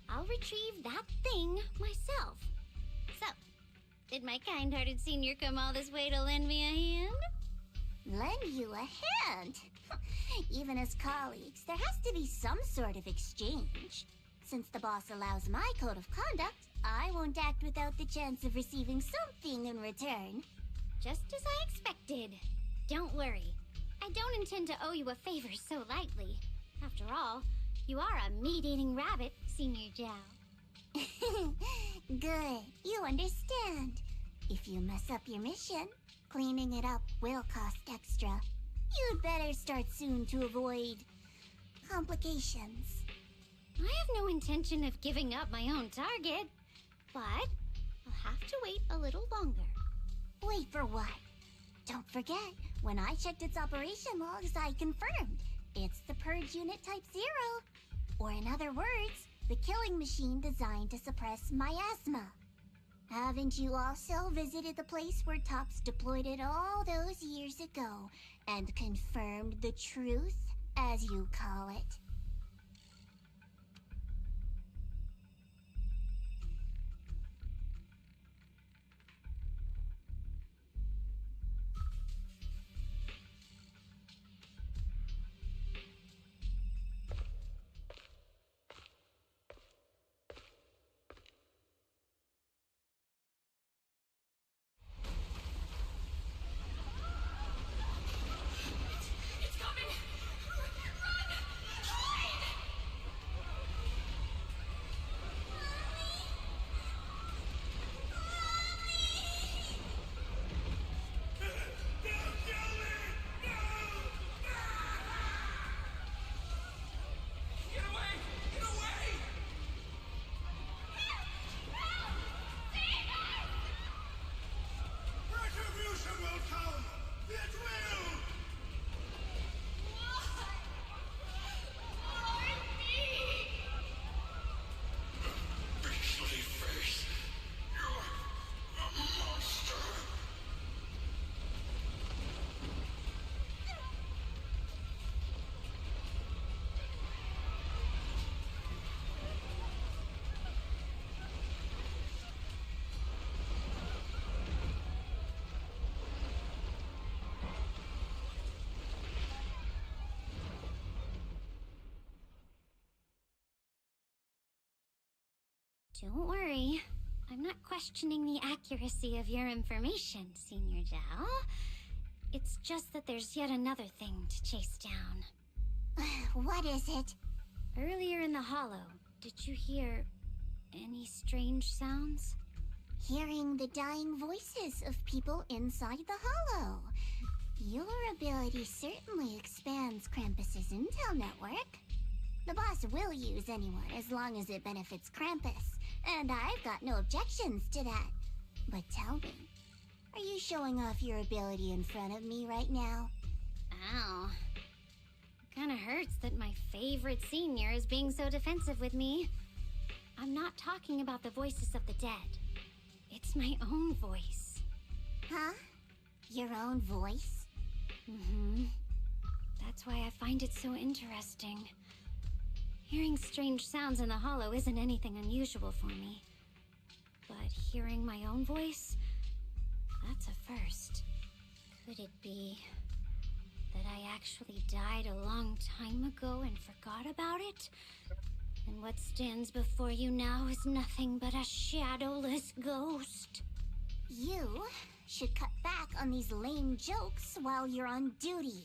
I'll retrieve that thing myself. So, did my kind-hearted senior come all this way to lend me a hand? Lend you a hand? Even as colleagues, there has to be some sort of exchange. Since the boss allows my code of conduct, I won't act without the chance of receiving something in return. Just as I expected. Don't worry. I don't intend to owe you a favor so lightly. After all, you are a meat-eating rabbit, Senior Zhao. Good, you understand. If you mess up your mission, cleaning it up will cost extra. You'd better start soon to avoid complications. I have no intention of giving up my own target, but I'll have to wait a little longer. Wait for what? Don't forget, when I checked its operation logs, I confirmed. It's the Purge Unit Type 0. Or in other words, the killing machine designed to suppress miasma. Haven't you also visited the place where Tops deployed it all those years ago and confirmed the truth, as you call it? Don't worry. I'm not questioning the accuracy of your information, Senior Zhao. It's just that there's yet another thing to chase down. What is it? Earlier in the hollow, did you hear any strange sounds? Hearing the dying voices of people inside the hollow. Your ability certainly expands Krampus's intel network. The boss will use anyone as long as it benefits Krampus, and I've got no objections to that. But tell me, are you showing off your ability in front of me right now? Ow. It kinda hurts that my favorite senior is being so defensive with me. I'm not talking about the voices of the dead. It's my own voice. Huh? Your own voice? Mm-hmm. That's why I find it so interesting. Hearing strange sounds in the hollow isn't anything unusual for me. But hearing my own voice, that's a first. Could it be that I actually died a long time ago and forgot about it? And what stands before you now is nothing but a shadowless ghost? You should cut back on these lame jokes while you're on duty.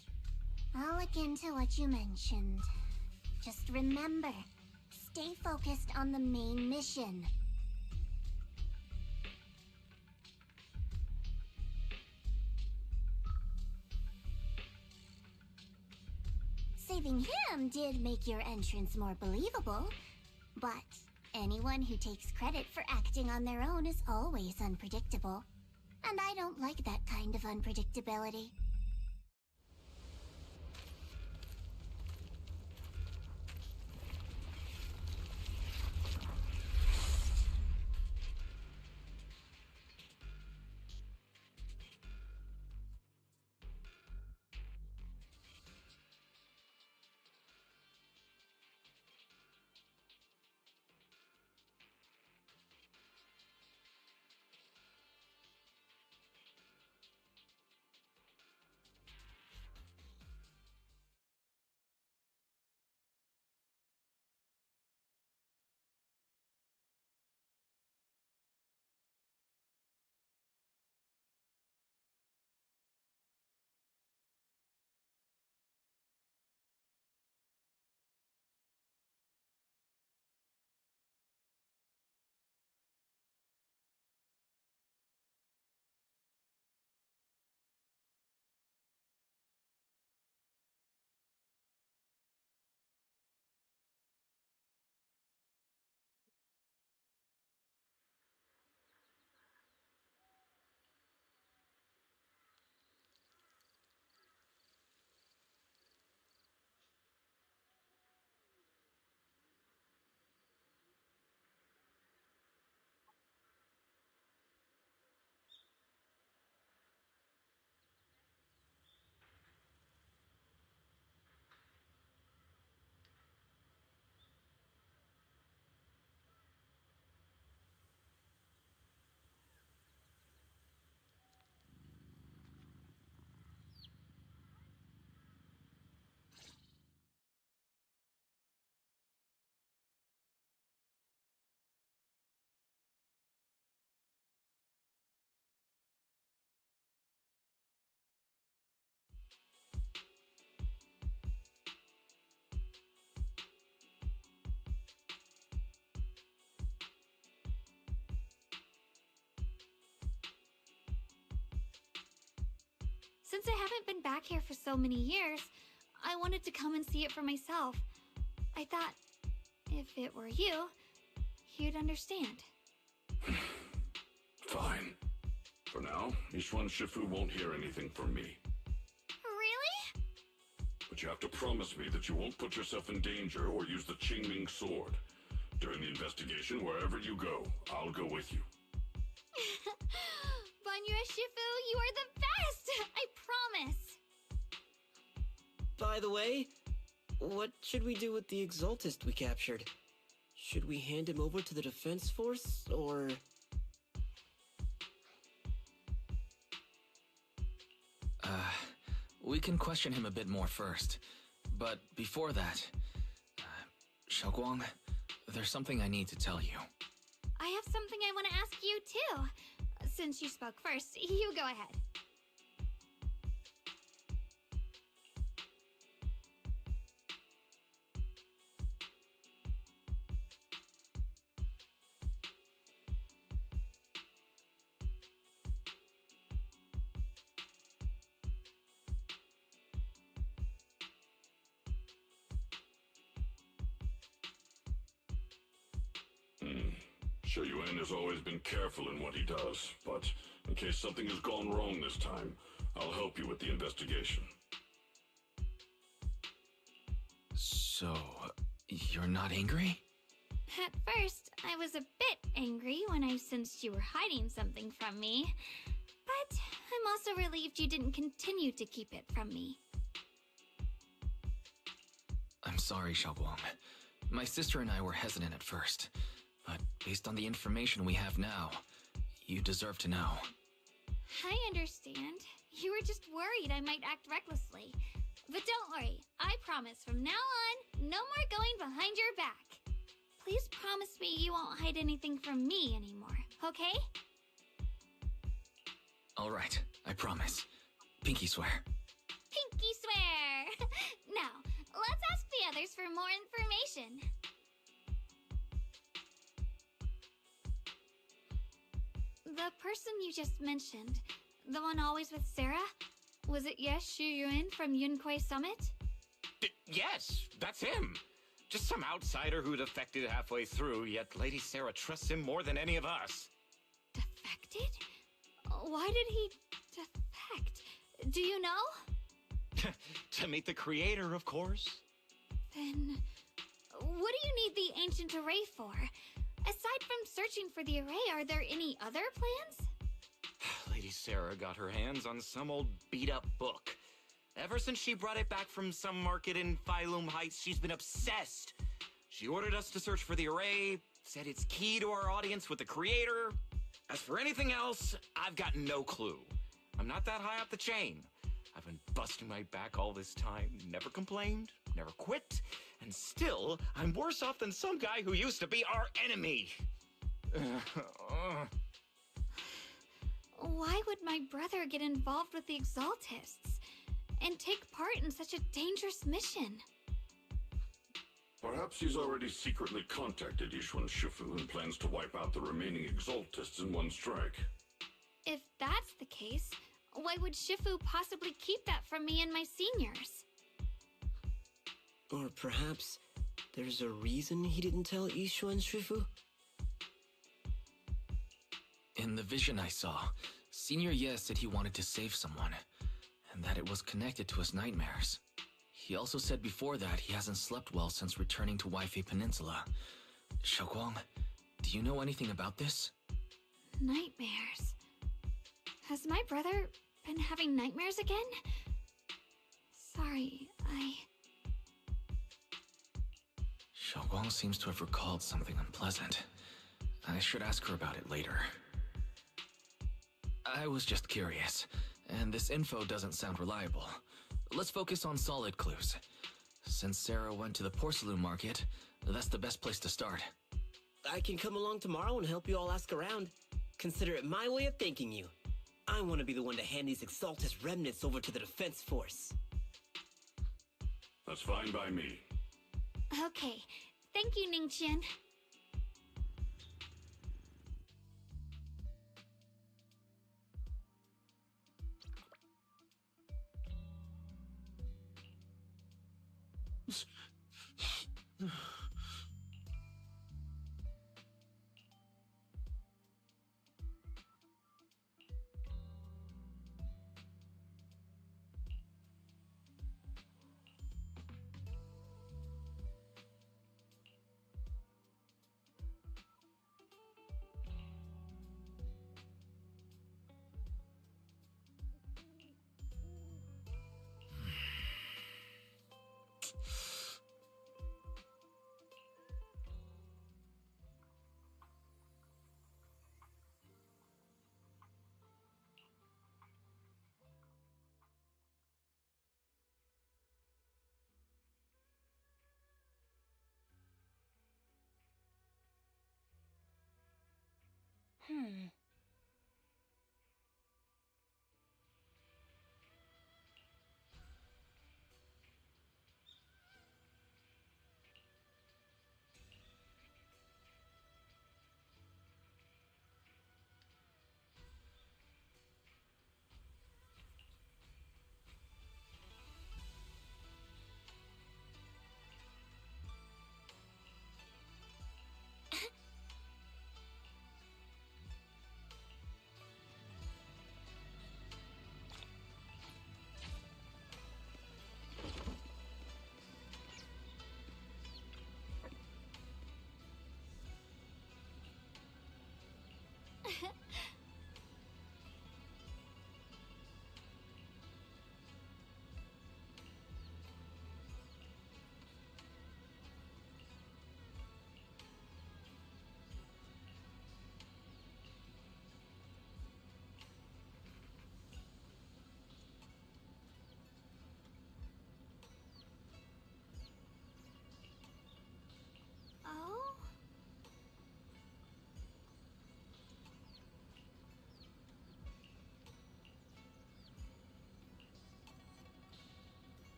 I'll look into what you mentioned. Just remember, stay focused on the main mission. Saving him did make your entrance more believable, but anyone who takes credit for acting on their own is always unpredictable. And I don't like that kind of unpredictability. Since I haven't been back here for so many years, I wanted to come and see it for myself. I thought, if it were you, you'd understand. Fine. For now, Ishwan Shifu won't hear anything from me. Really? But you have to promise me that you won't put yourself in danger or use the Qingming sword. During the investigation, wherever you go, I'll go with you. Banyue Shifu, you are the best! I promise! By the way, what should we do with the Exaltist we captured? Should we hand him over to the defense force, or... We can question him a bit more first. But before that... Xiaoguang, there's something I need to tell you. I have something I want to ask you, too. Since you spoke first, you go ahead. Sure, Yuan has always been careful in what he does, but in case something has gone wrong this time, I'll help you with the investigation. So, you're not angry? At first, I was a bit angry when I sensed you were hiding something from me. But I'm also relieved you didn't continue to keep it from me. I'm sorry, Xiaoguang. My sister and I were hesitant at first. But based on the information we have now, you deserve to know. I understand. You were just worried I might act recklessly. But don't worry, I promise from now on, no more going behind your back. Please promise me you won't hide anything from me anymore, okay? All right, I promise. Pinky swear. Pinky swear! Now, let's ask the others for more information. The person you just mentioned, the one always with Sarah, was it Yes Shuyuin from Yunquei Summit? Yes, that's him. Just some outsider who defected halfway through, yet Lady Sarah trusts him more than any of us. Defected? Why did he defect? Do you know? To meet the creator, of course. Then, what do you need the ancient array for? Aside from searching for the array, are there any other plans? Lady Sarah got her hands on some old beat-up book. Ever since she brought it back from some market in Phylum Heights, she's been obsessed. She ordered us to search for the array, said it's key to our audience with the creator. As for anything else, I've got no clue. I'm not that high up the chain. I've been busting my back all this time, never complained, never quit, and still, I'm worse off than some guy who used to be our enemy. Why would my brother get involved with the Exaltists and take part in such a dangerous mission? Perhaps he's already secretly contacted Yishuan Shifu and plans to wipe out the remaining Exaltists in one strike. If that's the case, why would Shifu possibly keep that from me and my seniors? Or perhaps there's a reason he didn't tell Yishuan Shifu? In the vision I saw, Senior Ye said he wanted to save someone, and that it was connected to his nightmares. He also said before that he hasn't slept well since returning to Waifei Peninsula. Xiaoguang, do you know anything about this? Nightmares. Has my brother been having nightmares again? Sorry, Xiaoguang seems to have recalled something unpleasant. I should ask her about it later. I was just curious, and this info doesn't sound reliable. Let's focus on solid clues. Since Sarah went to the porcelain market, that's the best place to start. I can come along tomorrow and help you all ask around. Consider it my way of thanking you. I want to be the one to hand these Exaltus remnants over to the defense force. That's fine by me. Okay. Thank you, Ningqian.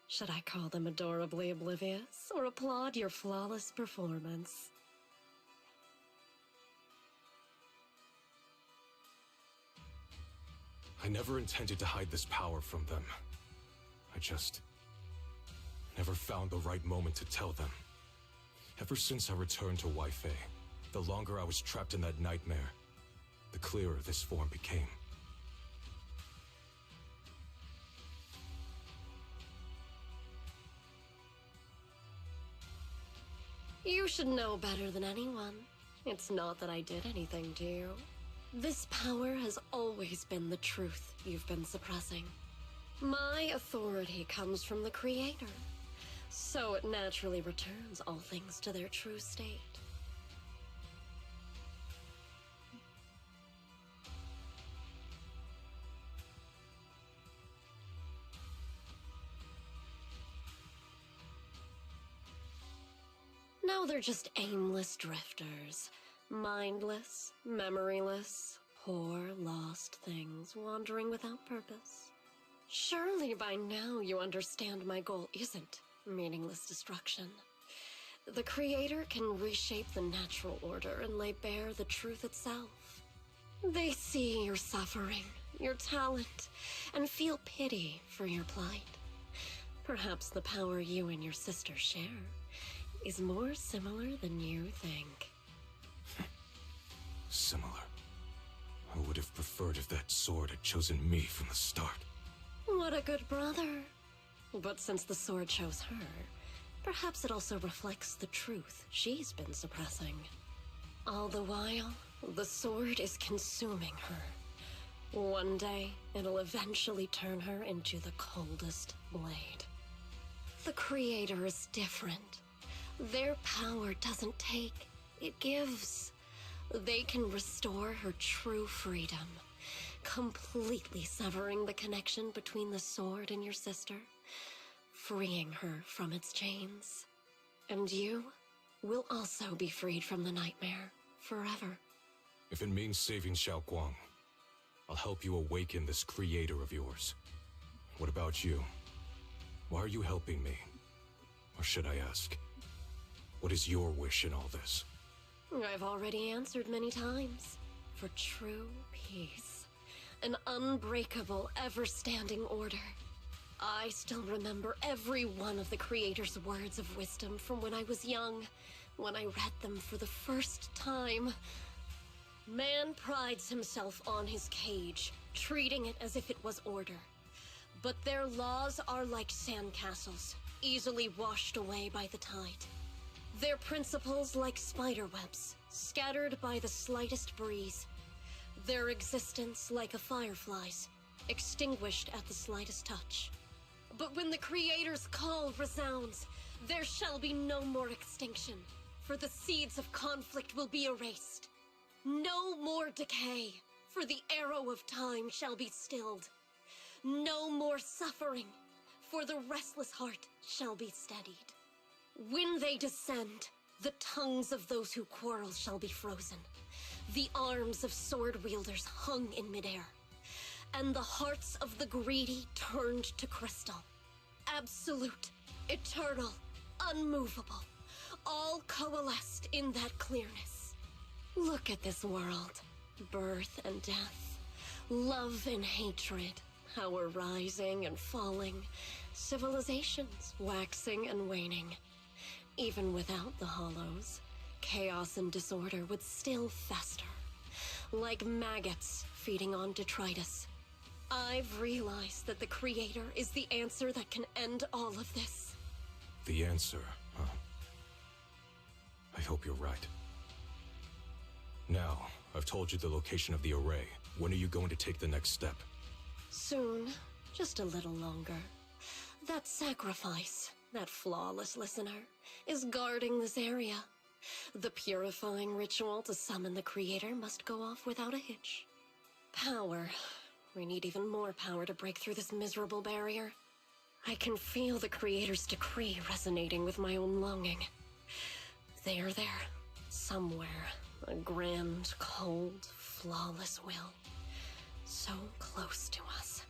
Should I call them adorably oblivious, or applaud your flawless performance? I never intended to hide this power from them. I just never found the right moment to tell them. Ever since I returned to Wi-Fi, the longer I was trapped in that nightmare, the clearer this form became. You should know better than anyone. It's not that I did anything to you. This power has always been the truth you've been suppressing. My authority comes from the Creator, so it naturally returns all things to their true state. Now they're just aimless drifters. Mindless, memoryless, poor, lost things wandering without purpose. Surely by now you understand my goal isn't meaningless destruction. The Creator can reshape the natural order and lay bare the truth itself. They see your suffering, your talent, and feel pity for your plight. Perhaps the power you and your sister share is more similar than you think. Similar. I would have preferred if that sword had chosen me from the start. What a good brother. But since the sword chose her, perhaps it also reflects the truth she's been suppressing. All the while, the sword is consuming her. One day, it'll eventually turn her into the coldest blade. The Creator is different. Their power doesn't take, it gives. They can restore her true freedom, completely severing the connection between the sword and your sister, freeing her from its chains. And you will also be freed from the nightmare forever. If it means saving Xiaoguang, I'll help you awaken this creator of yours. What about you? Why are you helping me? Or should I ask, what is your wish in all this? I've already answered many times. For true peace. An unbreakable, ever-standing order. I still remember every one of the Creator's words of wisdom from when I was young, when I read them for the first time. Man prides himself on his cage, treating it as if it was order. But their laws are like sandcastles, easily washed away by the tide. Their principles like spiderwebs, scattered by the slightest breeze. Their existence like a firefly's, extinguished at the slightest touch. But when the Creator's call resounds, there shall be no more extinction, for the seeds of conflict will be erased. No more decay, for the arrow of time shall be stilled. No more suffering, for the restless heart shall be steadied. When they descend, the tongues of those who quarrel shall be frozen, the arms of sword wielders hung in midair, and the hearts of the greedy turned to crystal. Absolute, eternal, unmovable, all coalesced in that clearness. Look at this world, birth and death, love and hatred, power rising and falling, civilizations waxing and waning. Even without the hollows, chaos and disorder would still fester, like maggots feeding on detritus. I've realized that the Creator is the answer that can end all of this. The answer, huh? I hope you're right. Now, I've told you the location of the array. When are you going to take the next step? Soon. Just a little longer. That sacrifice, that flawless listener, is guarding this area. The purifying ritual to summon the creator must go off without a hitch. Power. We need even more power to break through this miserable barrier. I can feel the creator's decree resonating with my own longing. They are there, somewhere. A grand, cold, flawless will. So close to us.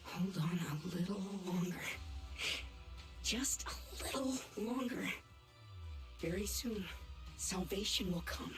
Hold on a little longer. Just a little longer. Very soon, salvation will come.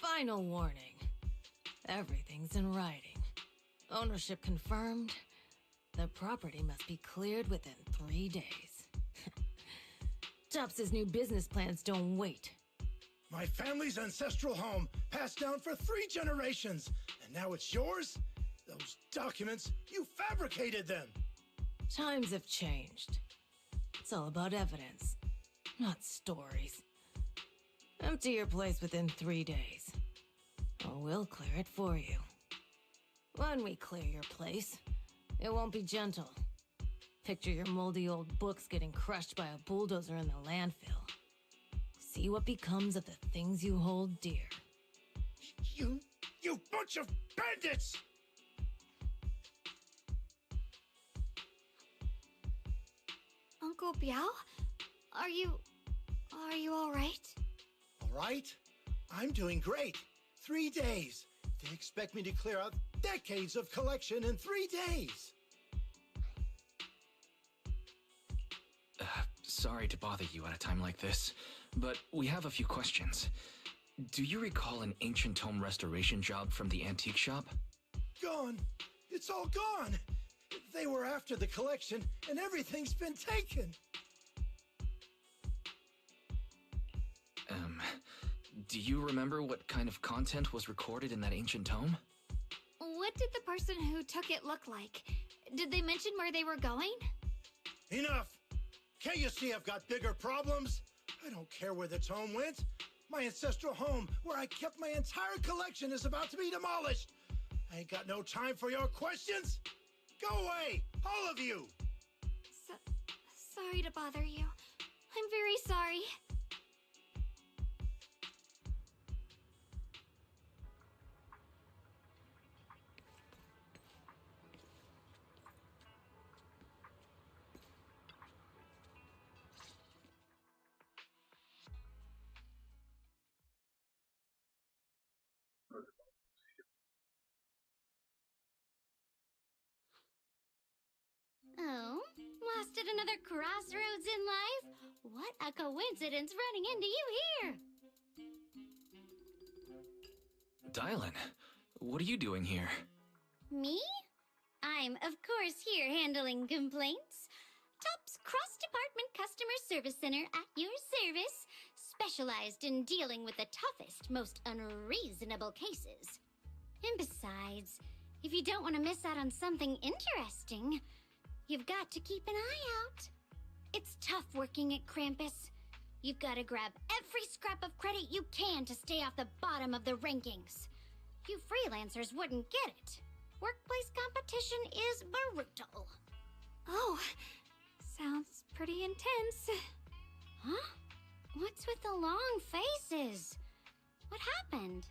Final warning. Everything's in writing. Ownership confirmed. The property must be cleared within 3 days. Tubbs' new business plans don't wait. My family's ancestral home, passed down for 3 generations, and now it's yours? Those documents, you fabricated them! Times have changed. It's all about evidence, not stories. Empty your place within 3 days, or we'll clear it for you. When we clear your place, it won't be gentle. Picture your moldy old books getting crushed by a bulldozer in the landfill. See what becomes of the things you hold dear. You bunch of bandits! Uncle Biao? Are you all right? All right? I'm doing great. 3 days. They expect me to clear out decades of collection in 3 days. Sorry to bother you at a time like this, but we have a few questions. Do you recall an ancient tome restoration job from the antique shop? Gone. It's all gone. They were after the collection, and everything's been taken. Do you remember what kind of content was recorded in that ancient tome? What did the person who took it look like? Did they mention where they were going? Enough! Can't you see I've got bigger problems? I don't care where the tome went. My ancestral home, where I kept my entire collection, is about to be demolished. I ain't got no time for your questions. Go away, all of you! Sorry to bother you. I'm very sorry. Oh, lost at another crossroads in life? What a coincidence running into you here! Dylan, what are you doing here? Me? I'm, of course, here handling complaints. Top's cross-department customer service center at your service, specialized in dealing with the toughest, most unreasonable cases. And besides, if you don't want to miss out on something interesting, you've got to keep an eye out. It's tough working at Krampus. You've got to grab every scrap of credit you can to stay off the bottom of the rankings. You freelancers wouldn't get it. Workplace competition is brutal. Oh, sounds pretty intense. Huh? What's with the long faces? What happened?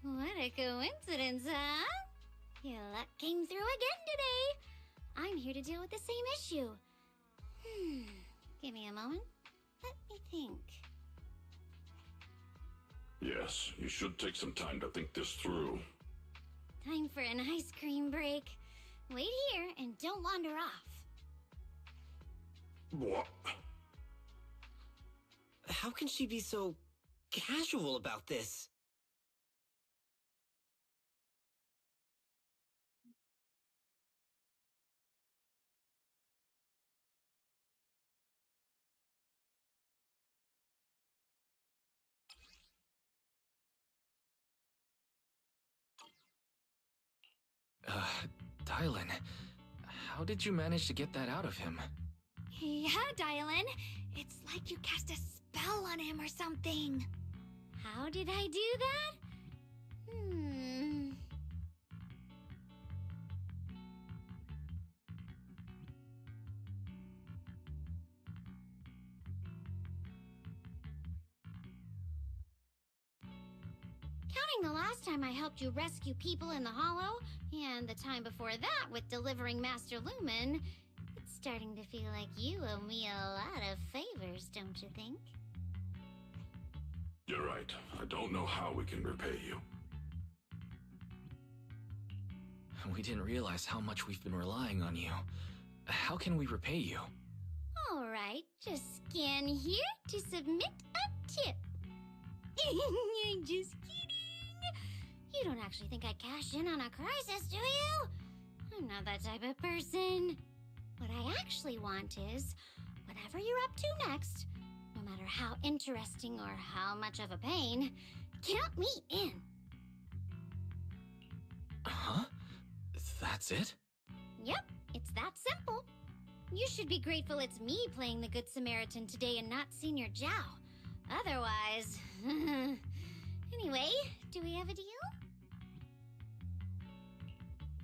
What a coincidence, huh? Your luck came through again today. I'm here to deal with the same issue. Give me a moment. Let me think. Yes, you should take some time to think this through. Time for an ice cream break. Wait here and don't wander off. What? How can she be so casual about this? Dylan, how did you manage to get that out of him? Yeah, Dylan. It's like you cast a spell on him or something. How did I do that? Counting the last time I helped you rescue people in the Hollow, and the time before that with delivering Master Lumen, it's starting to feel like you owe me a lot of favors, don't you think? You're right. I don't know how we can repay you. We didn't realize how much we've been relying on you. How can we repay you? Alright, just scan here to submit a tip. I'm just kidding. You don't actually think I cash in on a crisis, do you? I'm not that type of person. What I actually want is, whatever you're up to next, no matter how interesting or how much of a pain, count me in. Huh? That's it? Yep, it's that simple. You should be grateful it's me playing the Good Samaritan today and not Senior Zhao. Otherwise... Anyway, do we have a deal?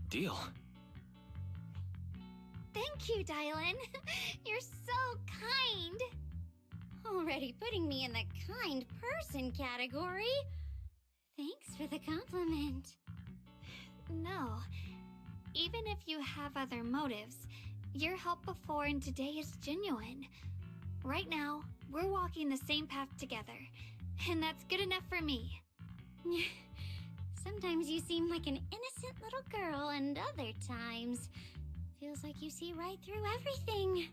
Deal? Thank you, Dylan. You're so kind. Already putting me in the kind person category. Thanks for the compliment. No. Even if you have other motives, your help before and today is genuine. Right now, we're walking the same path together, and that's good enough for me. Sometimes you seem like an innocent little girl, and other times, feels like you see right through everything.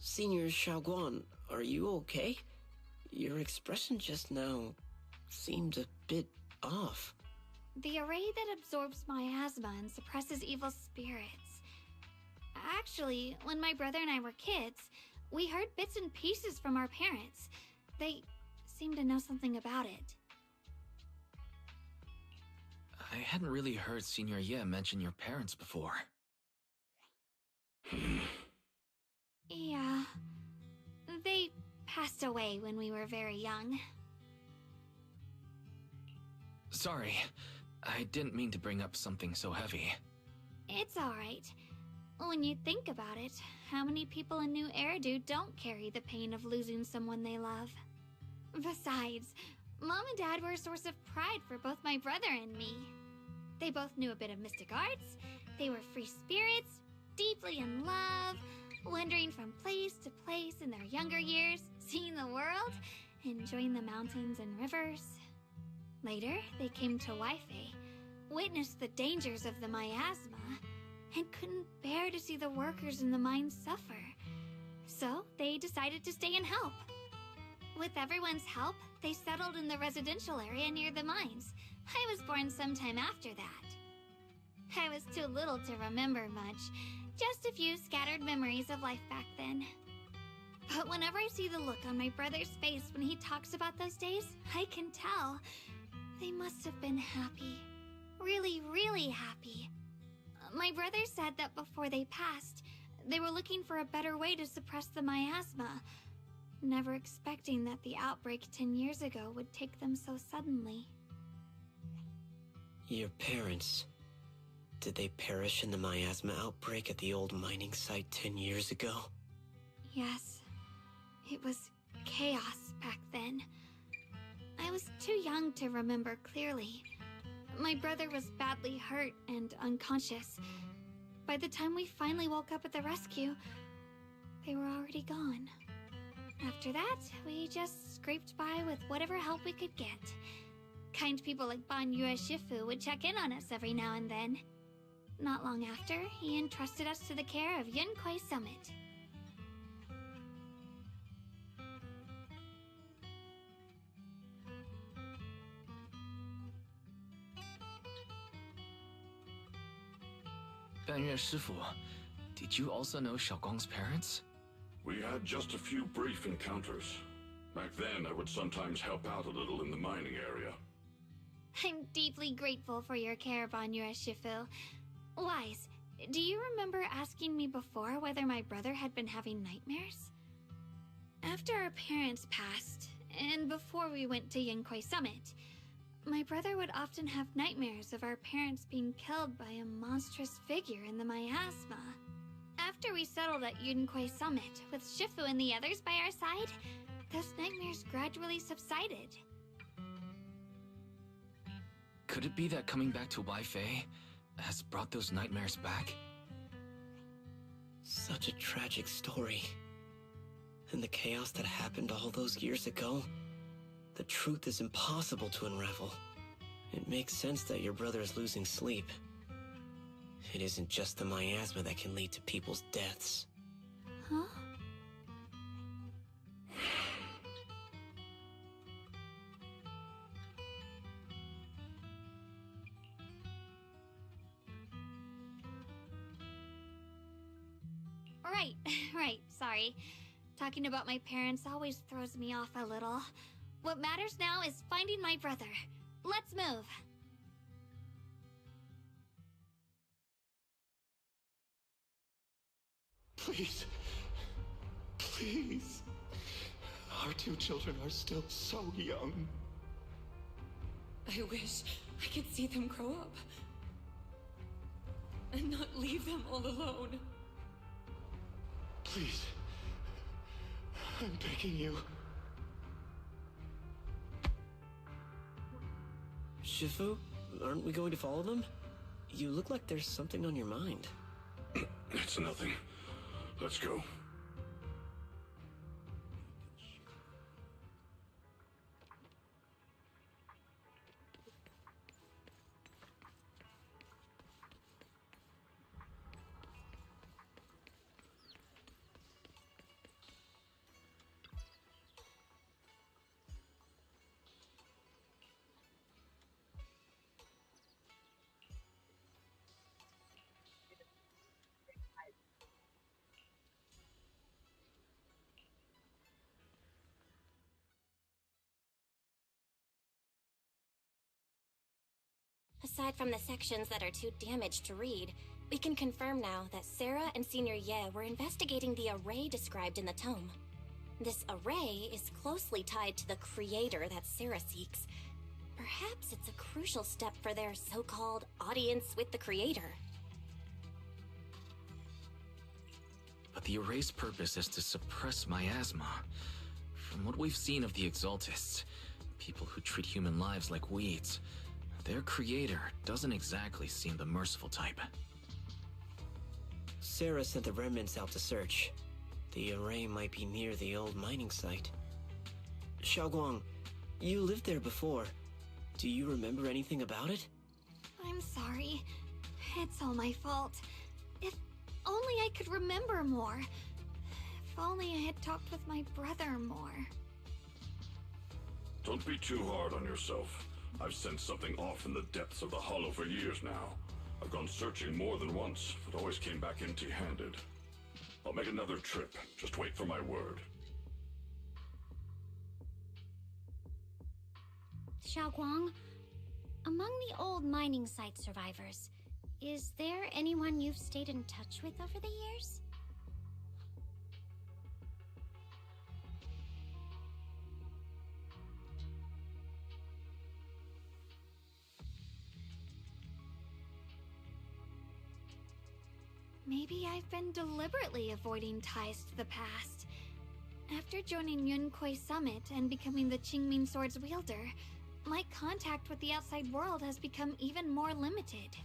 Senior Xiaoguan, are you okay? Your expression just now seemed a bit off. The array that absorbs miasma and suppresses evil spirits. Actually, when my brother and I were kids, we heard bits and pieces from our parents. They seemed to know something about it. I hadn't really heard Senior Ye mention your parents before. Yeah. They passed away when we were very young. Sorry, I didn't mean to bring up something so heavy. It's alright. When you think about it, how many people in New Eridu don't carry the pain of losing someone they love? Besides, Mom and Dad were a source of pride for both my brother and me. They both knew a bit of mystic arts, they were free spirits, deeply in love, wandering from place to place in their younger years, seeing the world, enjoying the mountains and rivers. Later, they came to Wi-Fi, witnessed the dangers of the miasma, and couldn't bear to see the workers in the mines suffer. So, they decided to stay and help. With everyone's help, they settled in the residential area near the mines. I was born sometime after that. I was too little to remember much, just a few scattered memories of life back then. But whenever I see the look on my brother's face when he talks about those days, I can tell they must have been happy. Really, really happy. My brother said that before they passed, they were looking for a better way to suppress the miasma, never expecting that the outbreak 10 years ago would take them so suddenly. Your parents, did they perish in the miasma outbreak at the old mining site 10 years ago? Yes. It was chaos back then. I was too young to remember clearly. My brother was badly hurt and unconscious. By the time we finally woke up at the rescue, they were already gone. After that, we just scraped by with whatever help we could get. Kind people like Banyue Shifu would check in on us every now and then. Not long after, he entrusted us to the care of Yunquai Summit. Banyue Shifu, did you also know Xiaoguang's parents? We had just a few brief encounters. Back then, I would sometimes help out a little in the mining area. I'm deeply grateful for your care, Banyue Shifu. Wise, do you remember asking me before whether my brother had been having nightmares? After our parents passed, and before we went to Yunquai Summit, my brother would often have nightmares of our parents being killed by a monstrous figure in the miasma. After we settled at Yunquai Summit, with Shifu and the others by our side, those nightmares gradually subsided. Could it be that coming back to Wi-Fi has brought those nightmares back? Such a tragic story. And the chaos that happened all those years ago, the truth is impossible to unravel. It makes sense that your brother is losing sleep. It isn't just the miasma that can lead to people's deaths. Huh? Right, sorry. Talking about my parents always throws me off a little. What matters now is finding my brother. Let's move. Please. Please. Our two children are still so young. I wish I could see them grow up. And not leave them all alone. Please. I'm begging you. Shifu, aren't we going to follow them? You look like there's something on your mind. It's nothing. Let's go. Aside from the sections that are too damaged to read, we can confirm now that Sarah and Senior Ye were investigating the array described in the tome. This array is closely tied to the creator that Sarah seeks. Perhaps it's a crucial step for their so-called audience with the creator. But the array's purpose is to suppress miasma. From what we've seen of the Exaltists, people who treat human lives like weeds, their creator doesn't exactly seem the merciful type. Sarah sent the remnants out to search. The array might be near the old mining site. Xiaoguang, you lived there before. Do you remember anything about it? I'm sorry. It's all my fault. If only I could remember more. If only I had talked with my brother more. Don't be too hard on yourself. I've sensed something off in the depths of the hollow for years now. I've gone searching more than once, but always came back empty-handed. I'll make another trip. Just wait for my word. Xiaoguang, among the old mining site survivors, is there anyone you've stayed in touch with over the years? Maybe I've been deliberately avoiding ties to the past. After joining Yunkuei Summit and becoming the Qingming Sword's wielder, my contact with the outside world has become even more limited.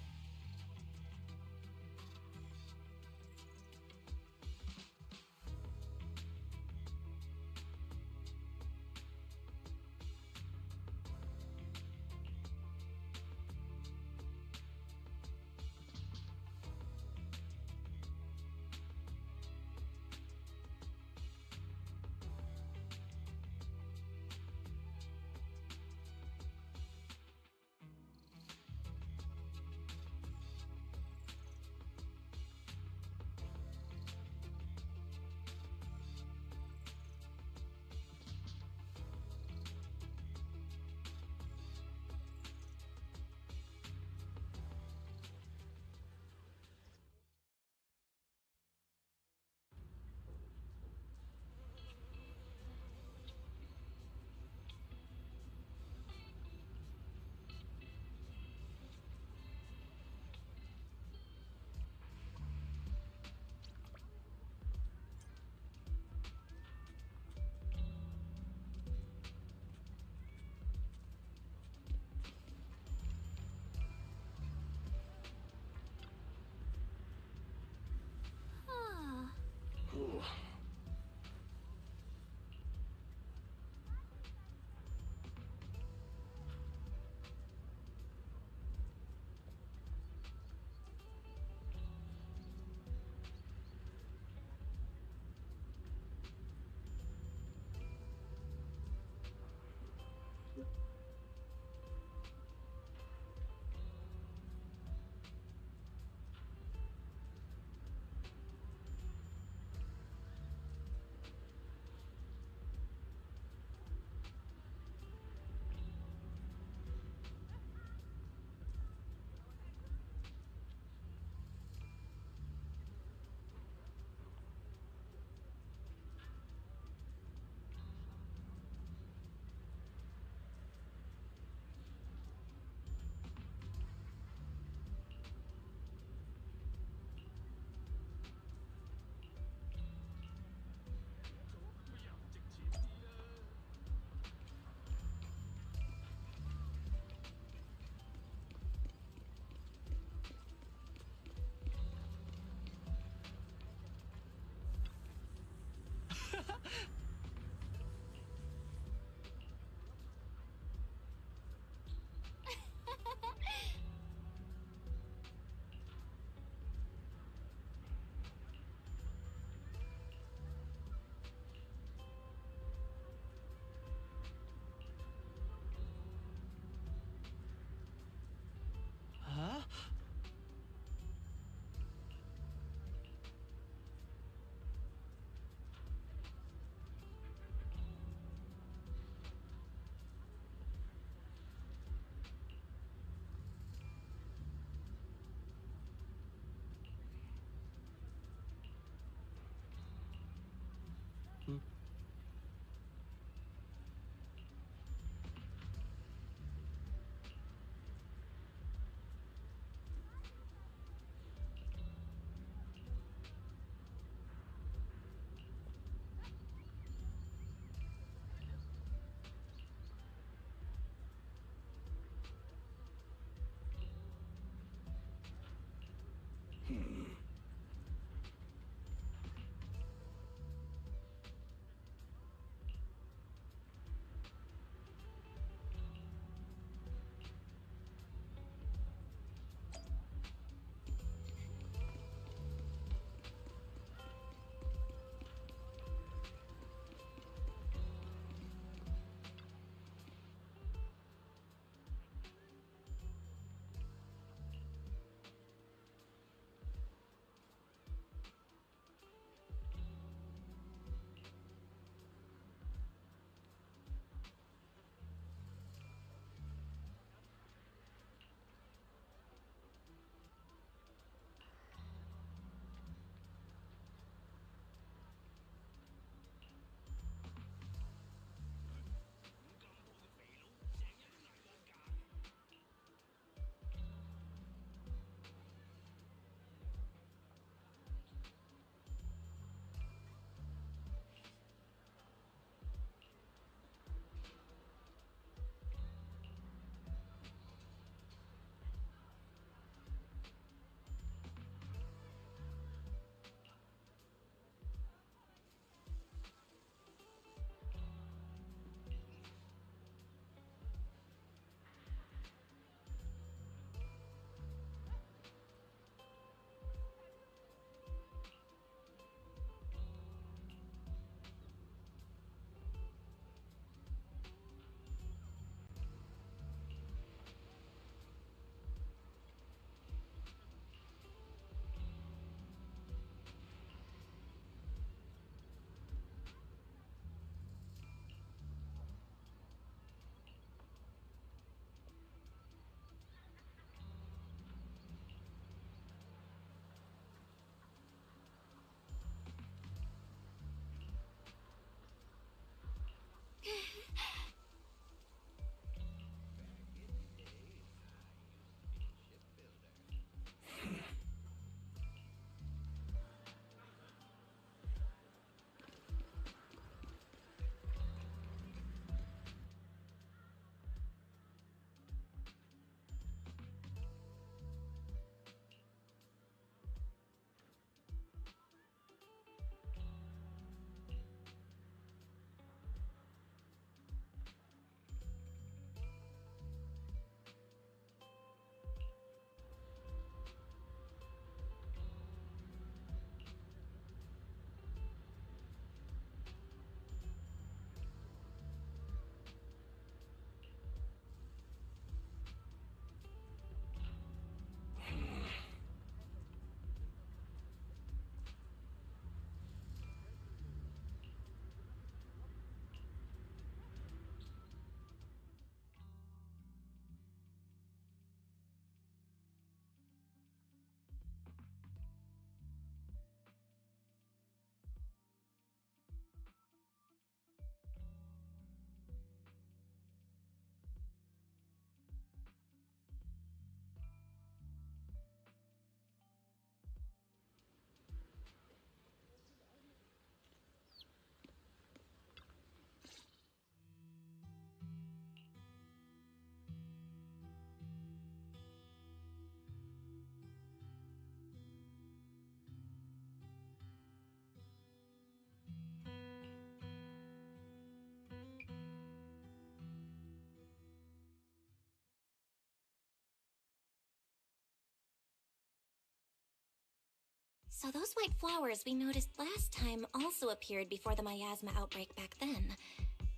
So those white flowers we noticed last time also appeared before the miasma outbreak back then.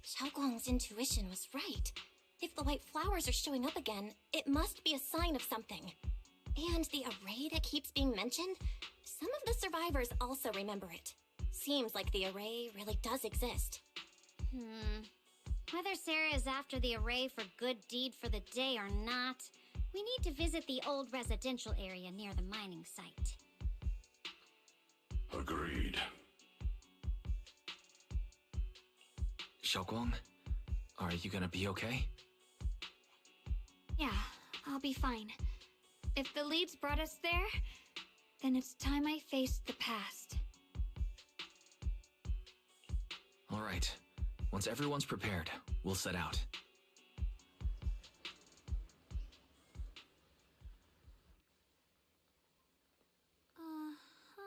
Xiaoguang's intuition was right. If the white flowers are showing up again, it must be a sign of something. And the array that keeps being mentioned? Some of the survivors also remember it. Seems like the array really does exist. Whether Sarah is after the array for good deed for the day or not, we need to visit the old residential area near the mining site. Agreed. Xiaoguang, are you gonna be okay? Yeah, I'll be fine. If the leads brought us there, then it's time I faced the past. All right. Once everyone's prepared, we'll set out. Uh-huh.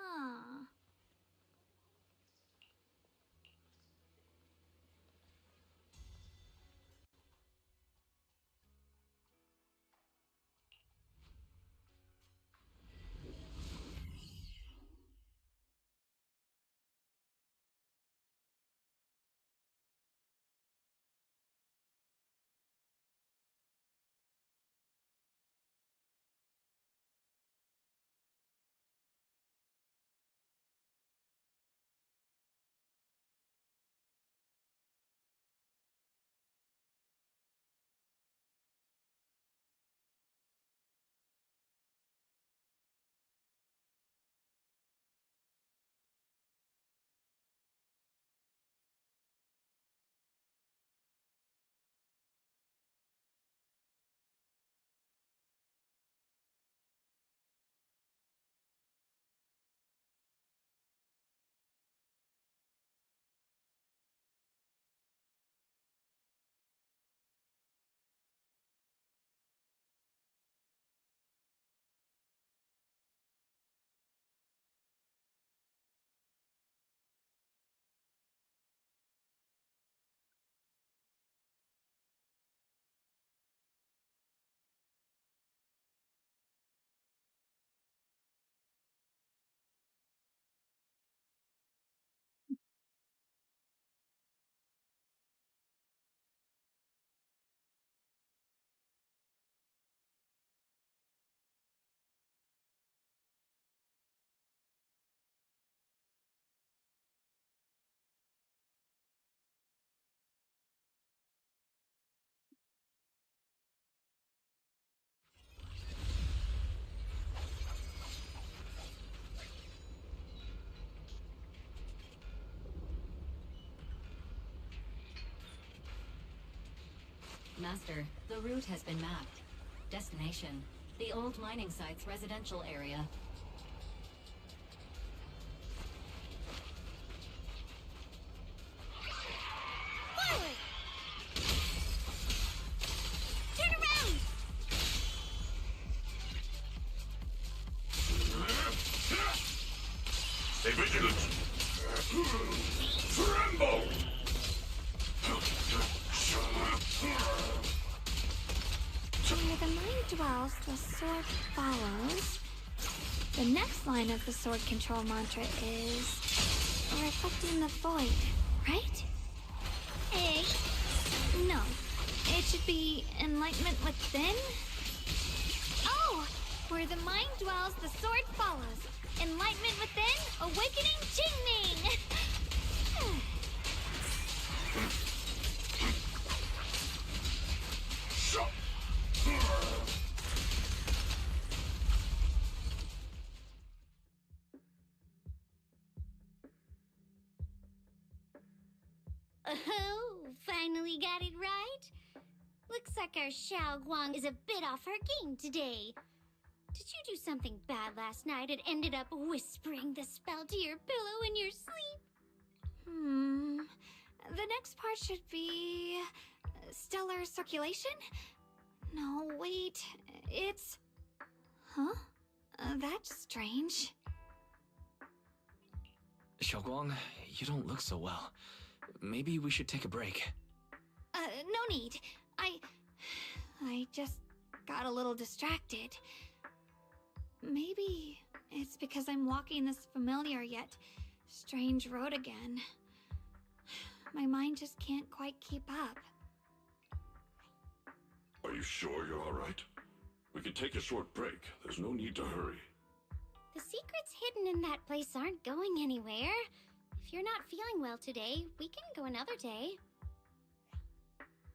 Master, the route has been mapped. Destination, the old mining site's residential area. Forward! Turn around! Stay vigilant! Tremble! Where the mind dwells, the sword follows. The next line of the sword control mantra is reflecting the void, right? No. It should be enlightenment within? Oh! Where the mind dwells, the sword follows. Enlightenment within, awakening Jingming! Oh, finally got it right? Looks like our Xiaoguang is a bit off her game today. Did you do something bad last night and ended up whispering the spell to your pillow in your sleep? The next part should be stellar circulation? No, wait. It's... Huh? That's strange. Xiaoguang, you don't look so well. Maybe we should take a break. No need. I just got a little distracted. Maybe it's because I'm walking this familiar yet strange road again. My mind just can't quite keep up. Are you sure you're alright? We can take a short break. There's no need to hurry. The secrets hidden in that place aren't going anywhere. If you're not feeling well today, we can go another day.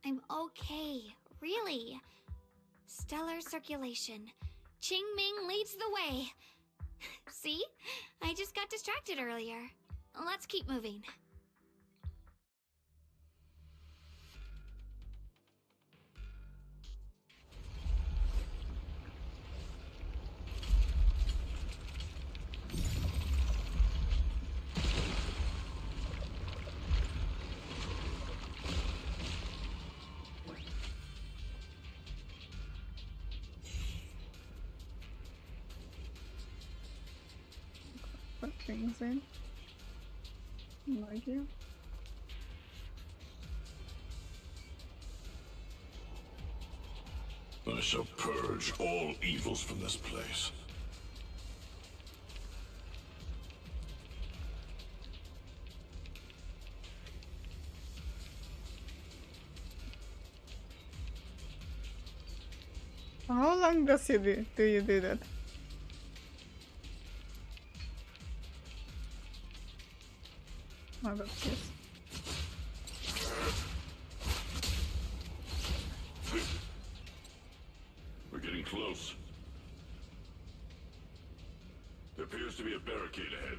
I'm okay, really. Stellar circulation. Qingming leads the way. See? I just got distracted earlier. Let's keep moving. Put things in. No idea. I shall purge all evils from this place. How long do you do that? Oh, that's yes. We're getting close. There appears to be a barricade ahead.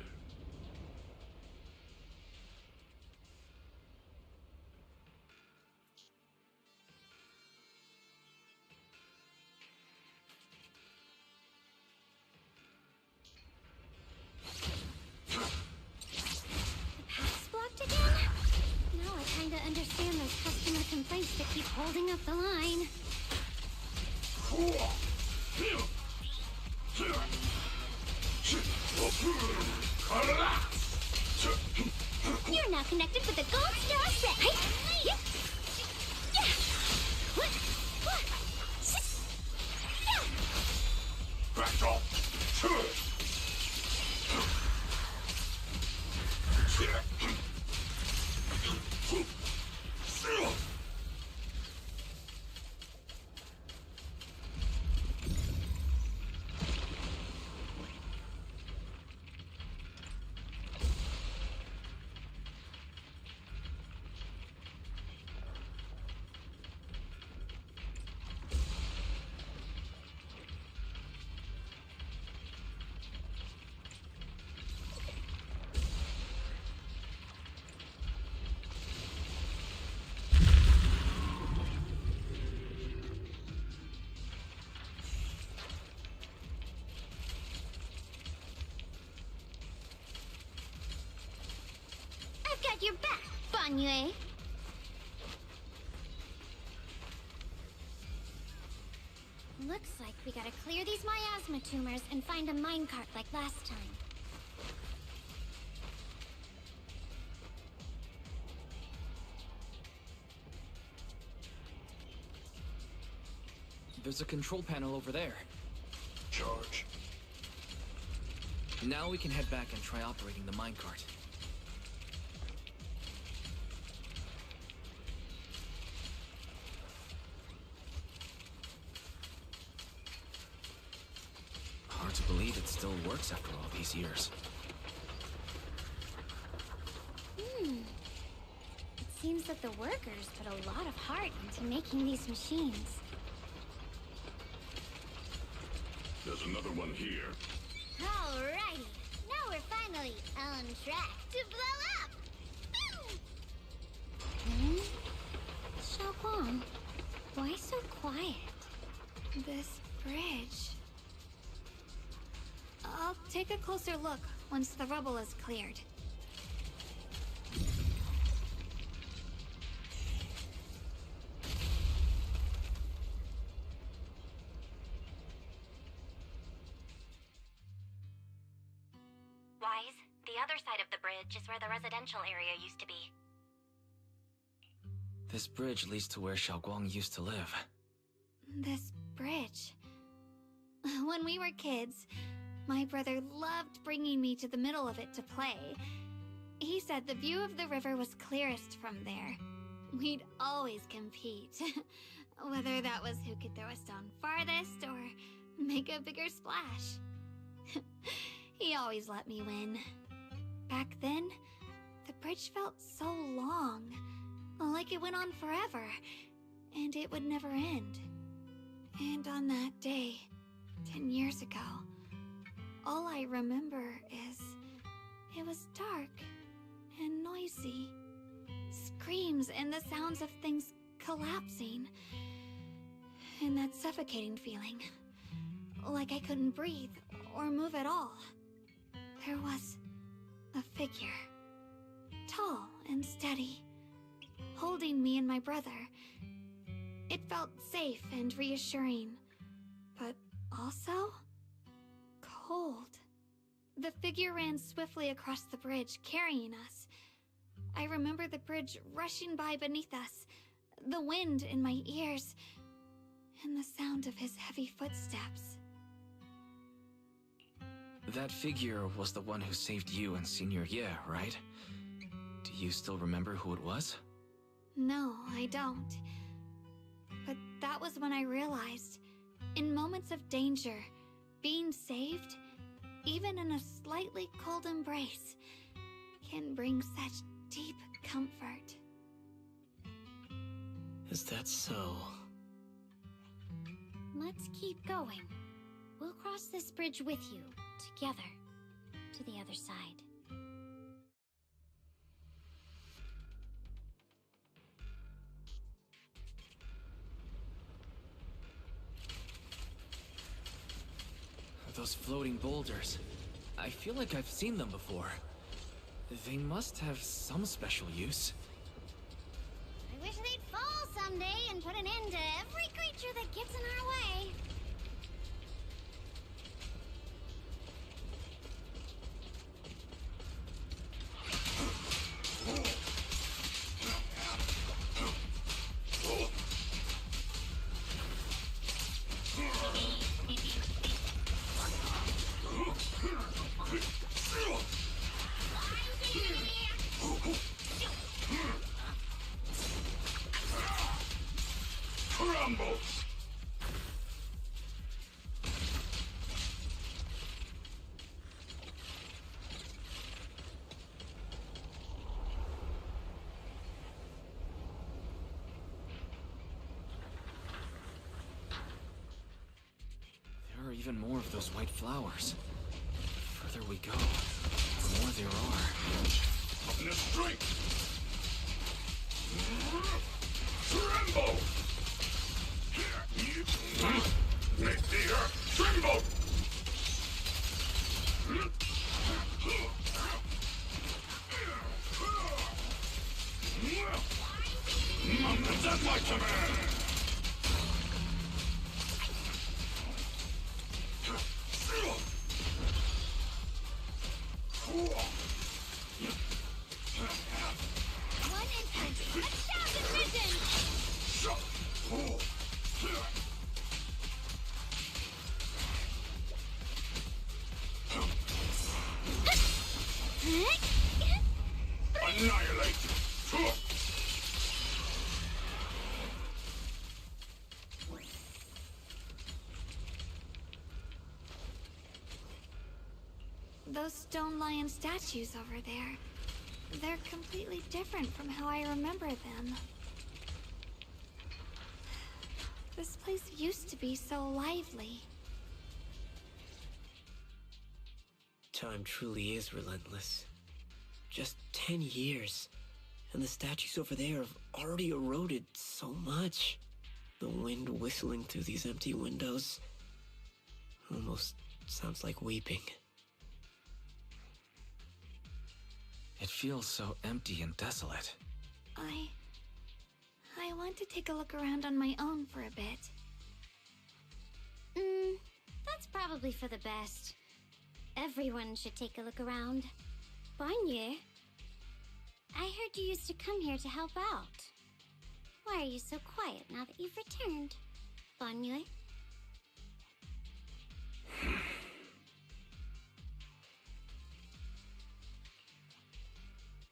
Understand those customer complaints that keep holding up the line. You're now connected with the Gold Star set. I've got your back, Bon Yue. Looks like we gotta clear these miasma tumors and find a minecart like last time. There's a control panel over there. Charge. Now we can head back and try operating the minecart. Hard to believe it still works after all these years. It seems that the workers put a lot of heart into making these machines. There's another one here. Alrighty, now we're finally on track to blow up! Boom! Xiaoguang, why so quiet? This bridge. I'll take a closer look once the rubble is cleared. Wise, the other side of the bridge is where the residential area used to be. This bridge leads to where Xiaoguang used to live. This bridge. When we were kids, my brother loved bringing me to the middle of it to play. He said the view of the river was clearest from there. We'd always compete, whether that was who could throw a stone farthest or make a bigger splash. He always let me win. Back then, the bridge felt so long, like it went on forever, and it would never end. And on that day, 10 years ago, all I remember is it was dark and noisy. Screams and the sounds of things collapsing. And that suffocating feeling, like I couldn't breathe or move at all. There was a figure, tall and steady, holding me and my brother. It felt safe and reassuring, but also cold. The figure ran swiftly across the bridge, carrying us. I remember the bridge rushing by beneath us, the wind in my ears, and the sound of his heavy footsteps. That figure was the one who saved you and Senior Ye, right? Do you still remember who it was? No, I don't. But that was when I realized, in moments of danger, being saved, even in a slightly cold embrace, can bring such deep comfort. Is that so? Let's keep going. We'll cross this bridge with you, together, to the other side. Those floating boulders. I feel like I've seen them before. They must have some special use. I wish they'd fall someday and put an end to every creature that gets in our way. There are even more of those white flowers. The further we go, the more there are. Toughness strength! Tremble! Make the earth tremble! Mountains at my command! One instant, astounded vision! Annihilate! Those stone lion statues over there, they're completely different from how I remember them. This place used to be so lively. Time truly is relentless. Just 10 years, and the statues over there have already eroded so much. The wind whistling through these empty windows almost sounds like weeping. It feels so empty and desolate. I want to take a look around on my own for a bit. That's probably for the best. Everyone should take a look around. Banyu, I heard you used to come here to help out. Why are you so quiet now that you've returned, Banyu?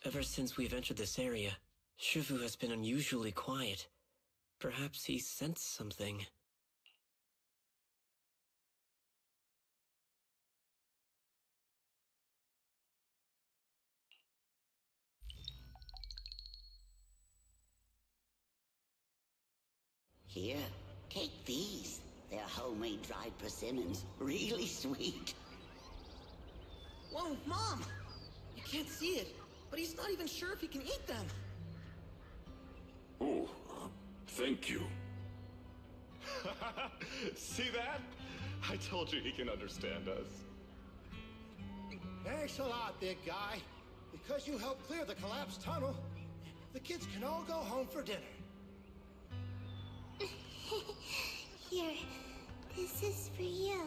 Ever since we've entered this area, Shifu has been unusually quiet. Perhaps he sensed something. Here, take these. They're homemade dried persimmons. Really sweet. Whoa, Mom! You can't see it, but he's not even sure if he can eat them. Oh, thank you. See that? I told you he can understand us. Thanks a lot, big guy. Because you helped clear the collapsed tunnel, the kids can all go home for dinner. Here, this is for you.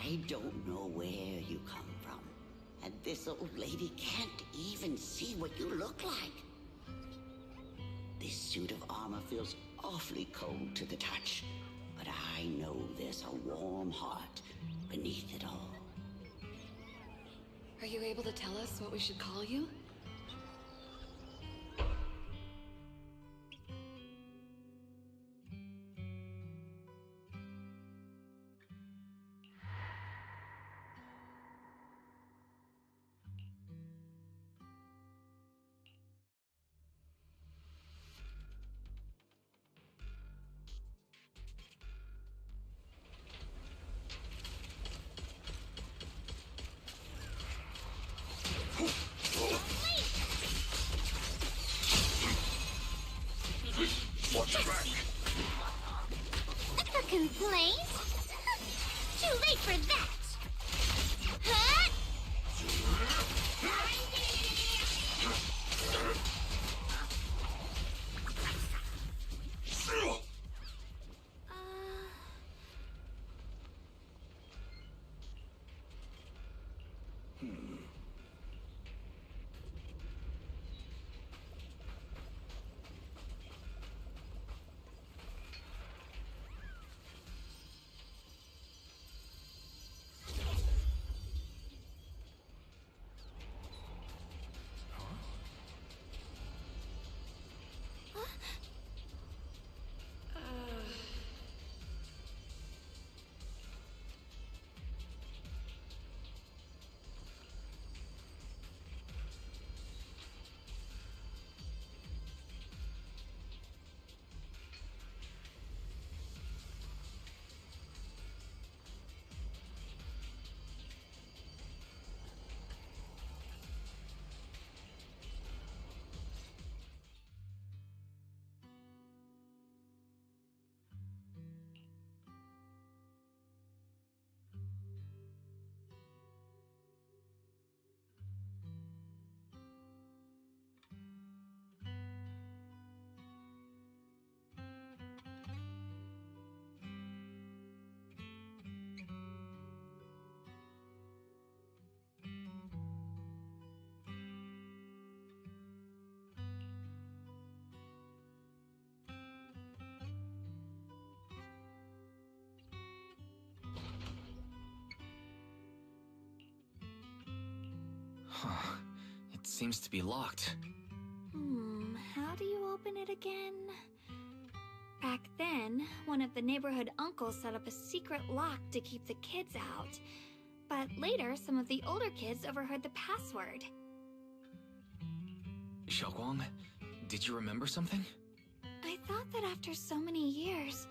I don't know where you come from. And this old lady can't even see what you look like. This suit of armor feels awfully cold to the touch. But I know there's a warm heart beneath it all. Are you able to tell us what we should call you? Watch your back! A complaint? Too late for that! Huh? Huh. It seems to be locked. How do you open it again? Back then, one of the neighborhood uncles set up a secret lock to keep the kids out. But later, some of the older kids overheard the password. Xiaoguang, did you remember something? I thought that after so many years,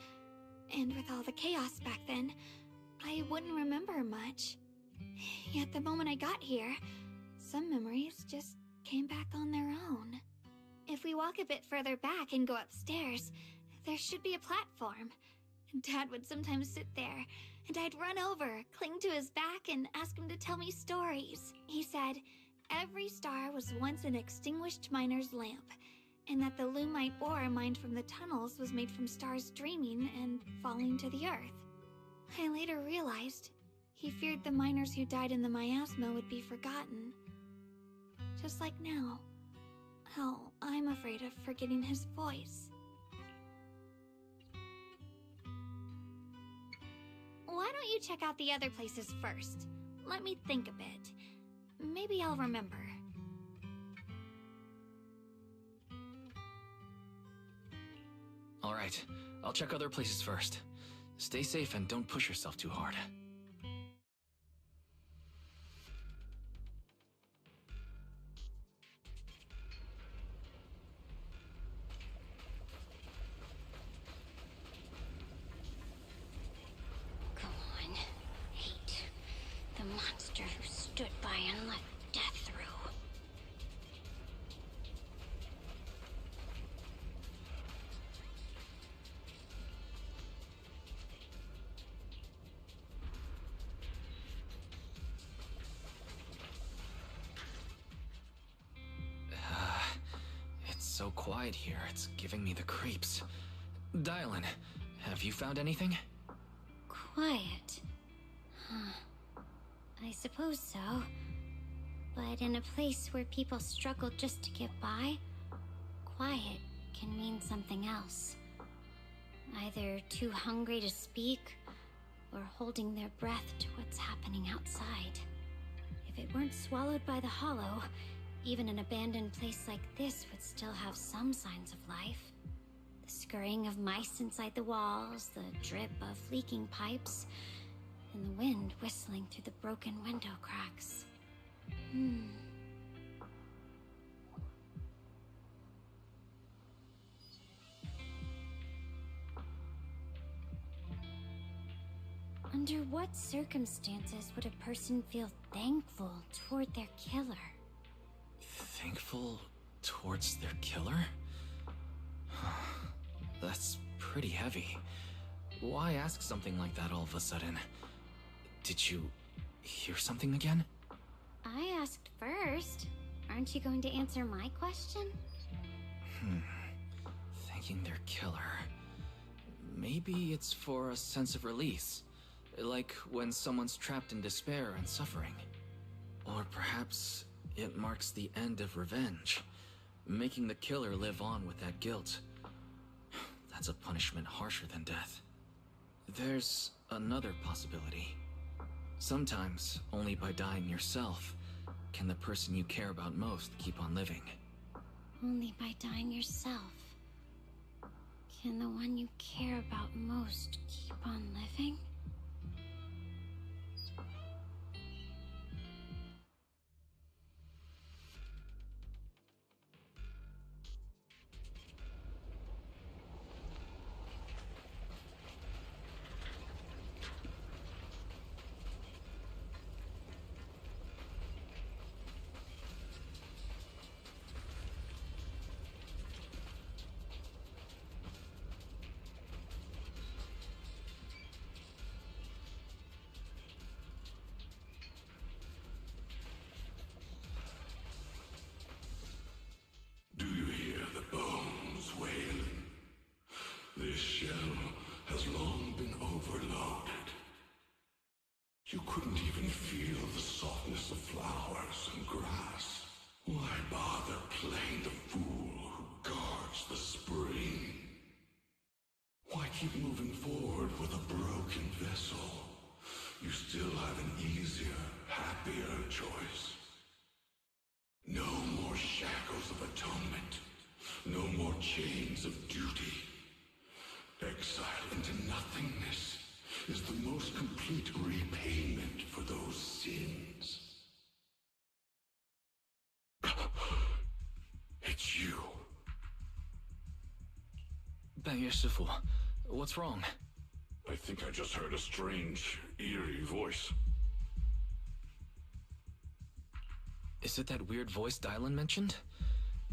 and with all the chaos back then, I wouldn't remember much. Yet the moment I got here, some memories just came back on their own. If we walk a bit further back and go upstairs, there should be a platform. Dad would sometimes sit there, and I'd run over, cling to his back, and ask him to tell me stories. He said, every star was once an extinguished miner's lamp, and that the lumite ore mined from the tunnels was made from stars dreaming and falling to the earth. I later realized he feared the miners who died in the miasma would be forgotten. Just like now, how I'm afraid of forgetting his voice. check out the other places first. Let me think a bit. Maybe I'll remember. All right, I'll check other places first. Stay safe and don't push yourself too hard. Go on. Hate. The monster who stood by and let death through. It's so quiet here, it's giving me the creeps. Dylan, have you found anything? Quiet. Huh. I suppose so. But in a place where people struggle just to get by, quiet can mean something else. Either too hungry to speak, or holding their breath to what's happening outside. If it weren't swallowed by the hollow, even an abandoned place like this would still have some signs of life. The scurrying of mice inside the walls, the drip of leaking pipes, and the wind whistling through the broken window cracks. Under what circumstances would a person feel thankful toward their killer? Thankful towards their killer? That's pretty heavy. Why ask something like that all of a sudden? Did you hear something again? I asked first. Aren't you going to answer my question? Thanking their killer. Maybe it's for a sense of release. Like when someone's trapped in despair and suffering. Or perhaps it marks the end of revenge, making the killer live on with that guilt. That's a punishment harsher than death. There's another possibility. Sometimes, only by dying yourself, can the person you care about most keep on living. Only by dying yourself can the one you care about most keep on living? Do you hear the bones wailing? This shell has long been overloaded. You couldn't even feel the softness of flowers and grass. Why bother playing the fool who guards the spring? Why keep moving forward with a broken vessel? You still have an easier, happier choice. No more shackles of atonement. No more chains of duty. Exile into nothingness is the most complete repayment for those sins. It's you. 半月师傅, what's wrong? I think I just heard a strange, eerie voice. Is it that weird voice Dylan mentioned?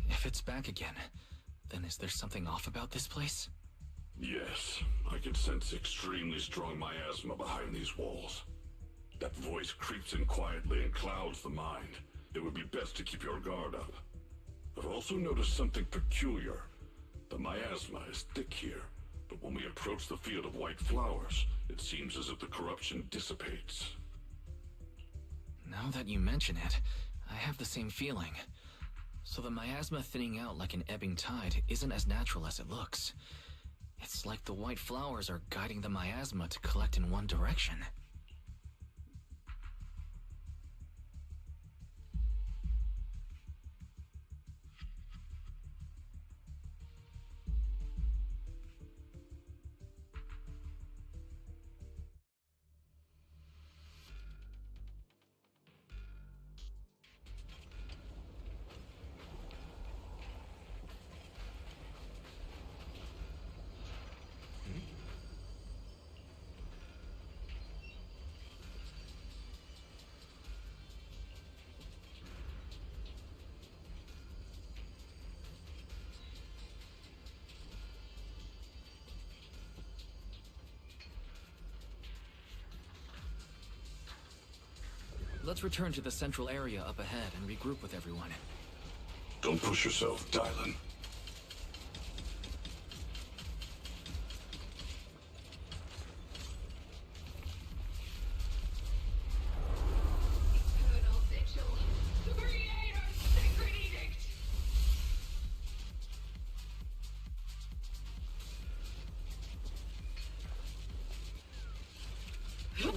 If it's back again, then is there something off about this place? Yes, I can sense extremely strong miasma behind these walls. That voice creeps in quietly and clouds the mind. It would be best to keep your guard up. I've also noticed something peculiar. The miasma is thick here, but when we approach the field of white flowers, it seems as if the corruption dissipates. Now that you mention it, I have the same feeling. So the miasma thinning out like an ebbing tide isn't as natural as it looks. It's like the white flowers are guiding the miasma to collect in one direction. Let's return to the central area up ahead and regroup with everyone. Don't push yourself, Dylan.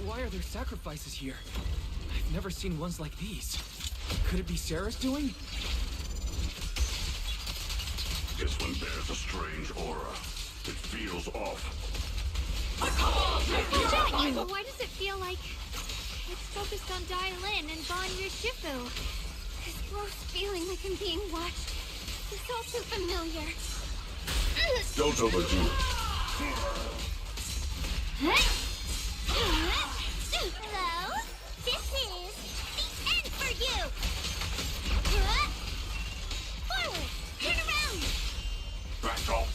Why are there sacrifices here? I've never seen ones like these. Could it be Sarah's doing? This one bears a strange aura. It feels off. Why does it feel like it's focused on Dylan and Bon Shifu? This gross feeling like I'm being watched. It's all too familiar. Don't overdo it. Hello? This is the end for you! Forward! Turn around! Back off!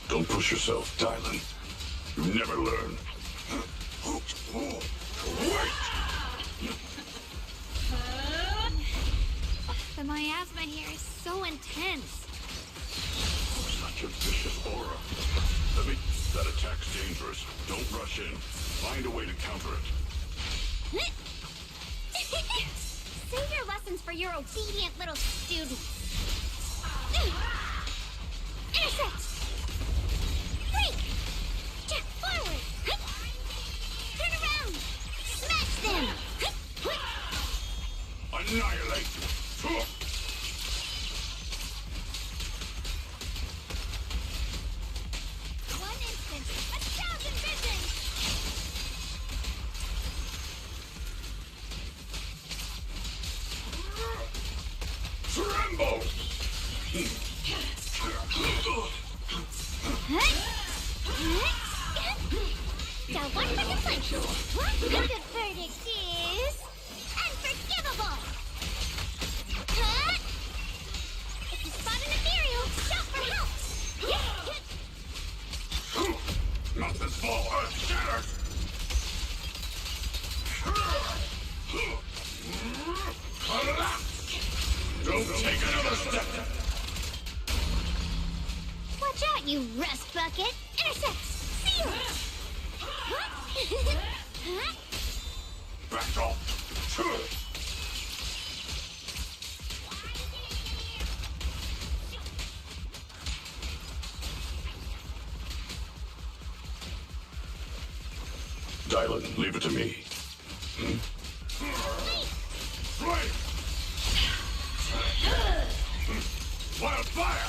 Don't push yourself, Dylan. You never learn. Wait! The miasma here is so intense. Such a vicious aura. That attack's dangerous. Don't rush in. Find a way to counter it. Save your lessons for your obedient little students. Intercept! Break! Check forward! Turn around! Smash them! Annihilate! One instant, 1,000 visions! Tremble! Now one for the punch! The good verdict is... unforgivable! If you spot an ethereal, shout for help! Not this small earth shattered! Don't take another step! Watch out, you rust bucket! Intercept! Seal! Back off! Dylan, leave it to me. Flame! Wildfire!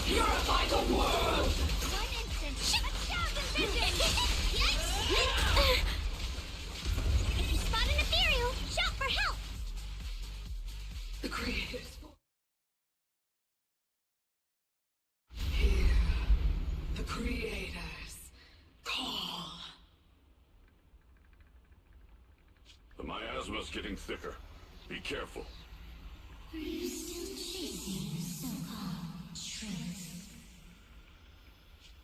Purify the world! One instant, 1,000 visions! If you spot an ethereal, shout for help! The creators. Here, the creators call. The miasma's getting thicker. Be careful. Are you still chasing the so-called truth?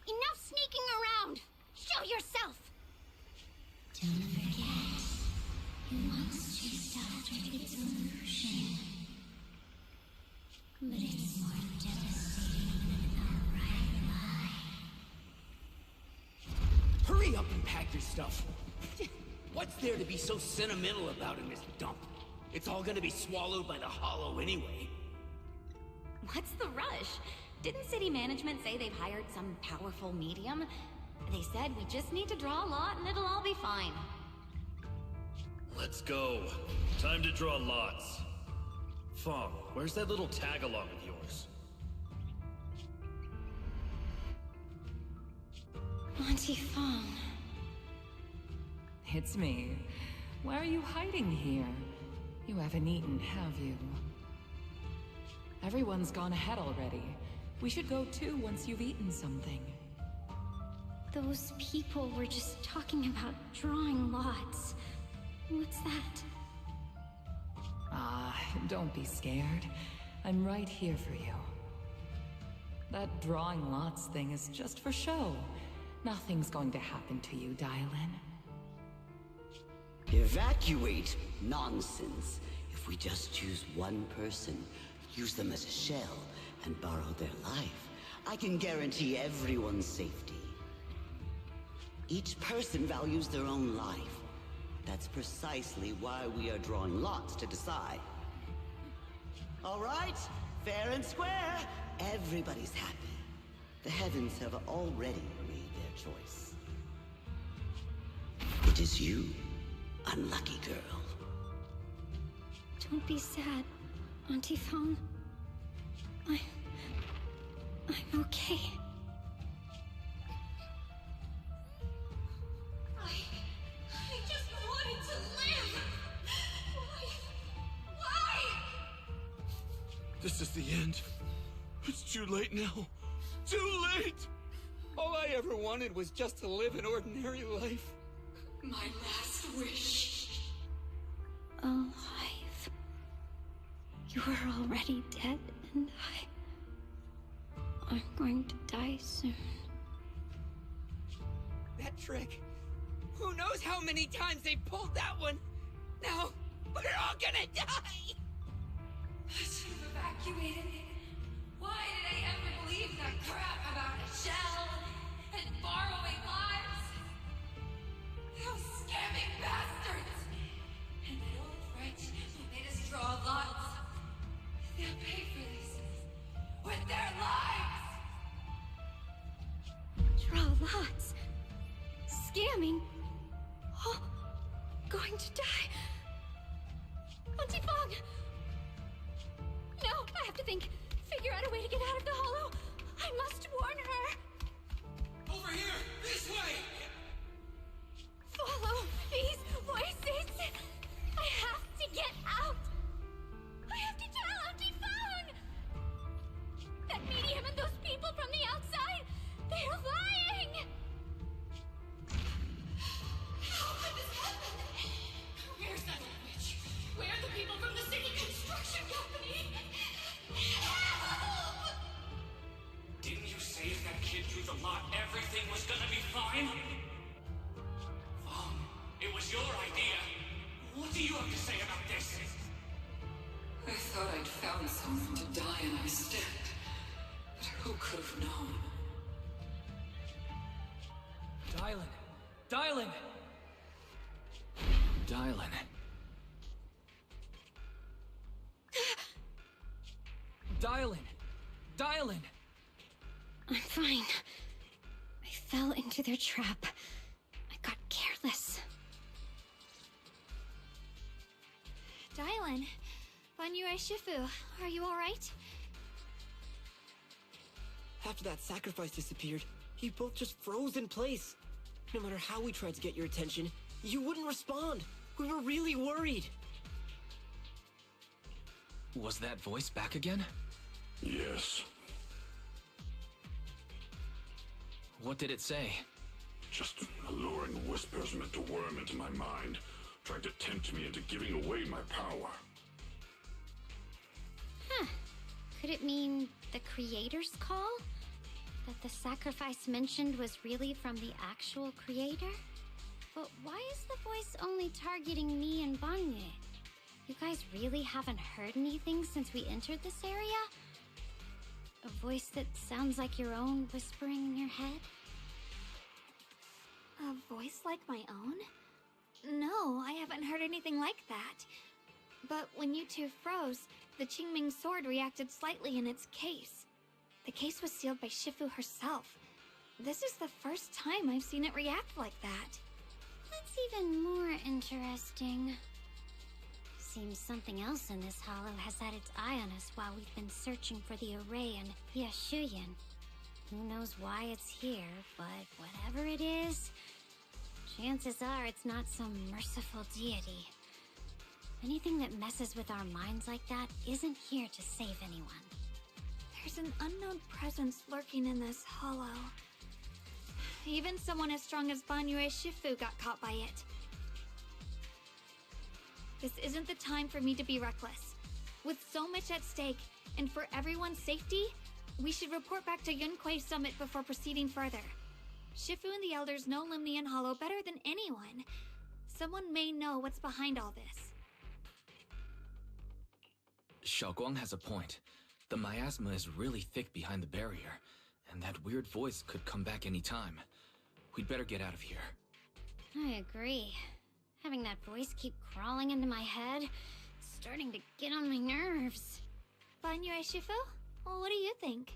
Enough sneaking around! Show yourself! Don't forget, you once chased after its illusion. But it's more devastating than an outright lie. Hurry up and pack your stuff. What's there to be so sentimental about in this dump? It's all gonna be swallowed by the hollow anyway. What's the rush? Didn't city management say they've hired some powerful medium? They said we just need to draw a lot and it'll all be fine. Let's go. Time to draw lots. Fong, where's that little tag-along of yours? Auntie Fong. It's me. Why are you hiding here? You haven't eaten, have you? Everyone's gone ahead already. We should go too once you've eaten something. Those people were just talking about drawing lots. What's that? Don't be scared. I'm right here for you. That drawing lots thing is just for show. Nothing's going to happen to you, Dylan. Evacuate? Nonsense. If we just choose one person, use them as a shell, and borrow their life, I can guarantee everyone's safety. Each person values their own life. That's precisely why we are drawing lots to decide. All right, fair and square. Everybody's happy. The heavens have already made their choice. It is you, unlucky girl. Don't be sad, Auntie Fawn. I'm okay. I just wanted to live! Why? This is the end. It's too late now. Too late! All I ever wanted was just to live an ordinary life. My last wish. Alive. You were already dead, and I'm going to die soon. That trick. Who knows how many times they pulled that one? Now, we're all gonna die! I should have evacuated. Why did I ever believe that crap about a shell and borrowing lives? Those scamming bastards! And the old French who made us draw lots. They'll pay for this with their lives! Draw lots. Scamming. Oh, going to die. Auntie Fong! No, I have to think. Figure out a way to get out of the hollow. I must warn her. Over here! This way! Follow these voices. I have to get out. I have to tell Auntie Fong. That medium and those people from the outside, they're lying. How could this happen? Where's that old witch? Where are the people from the city construction company? Help! Didn't you say if that kid drew the lot, everything was gonna be fine? It was your idea. What do you have to say about this? I thought I'd found someone to die in our stead. But who could have known? Dylan! Dylan! Dylan. Dylan! Dylan! I'm fine. I fell into their trap. I got careless. Dylan, Banyu Shifu, are you alright? After that sacrifice disappeared, you both just froze in place. No matter how we tried to get your attention, you wouldn't respond. We were really worried. Was that voice back again? Yes. What did it say? Just alluring whispers meant to worm into my mind, trying to tempt me into giving away my power. Huh. Could it mean the creator's call? That the sacrifice mentioned was really from the actual creator? But why is the voice only targeting me and Bangye? You guys really haven't heard anything since we entered this area? A voice that sounds like your own whispering in your head? A voice like my own? No, I haven't heard anything like that. But when you two froze, the Qingming sword reacted slightly in its case. The case was sealed by Shifu herself. This is the first time I've seen it react like that. That's even more interesting. Seems something else in this hollow has had its eye on us while we've been searching for the array in Yashuyan. Who knows why it's here, but whatever it is, chances are it's not some merciful deity. Anything that messes with our minds like that isn't here to save anyone. There's an unknown presence lurking in this hollow. Even someone as strong as Banyue Shifu got caught by it. This isn't the time for me to be reckless. With so much at stake, and for everyone's safety, we should report back to Yunquei Summit before proceeding further. Shifu and the elders know Limnian Hollow better than anyone. Someone may know what's behind all this. Xiaoguang has a point. The miasma is really thick behind the barrier, and that weird voice could come back any time. We'd better get out of here. I agree. Having that voice keep crawling into my head, it's starting to get on my nerves. Banyue Shifu? Well, what do you think?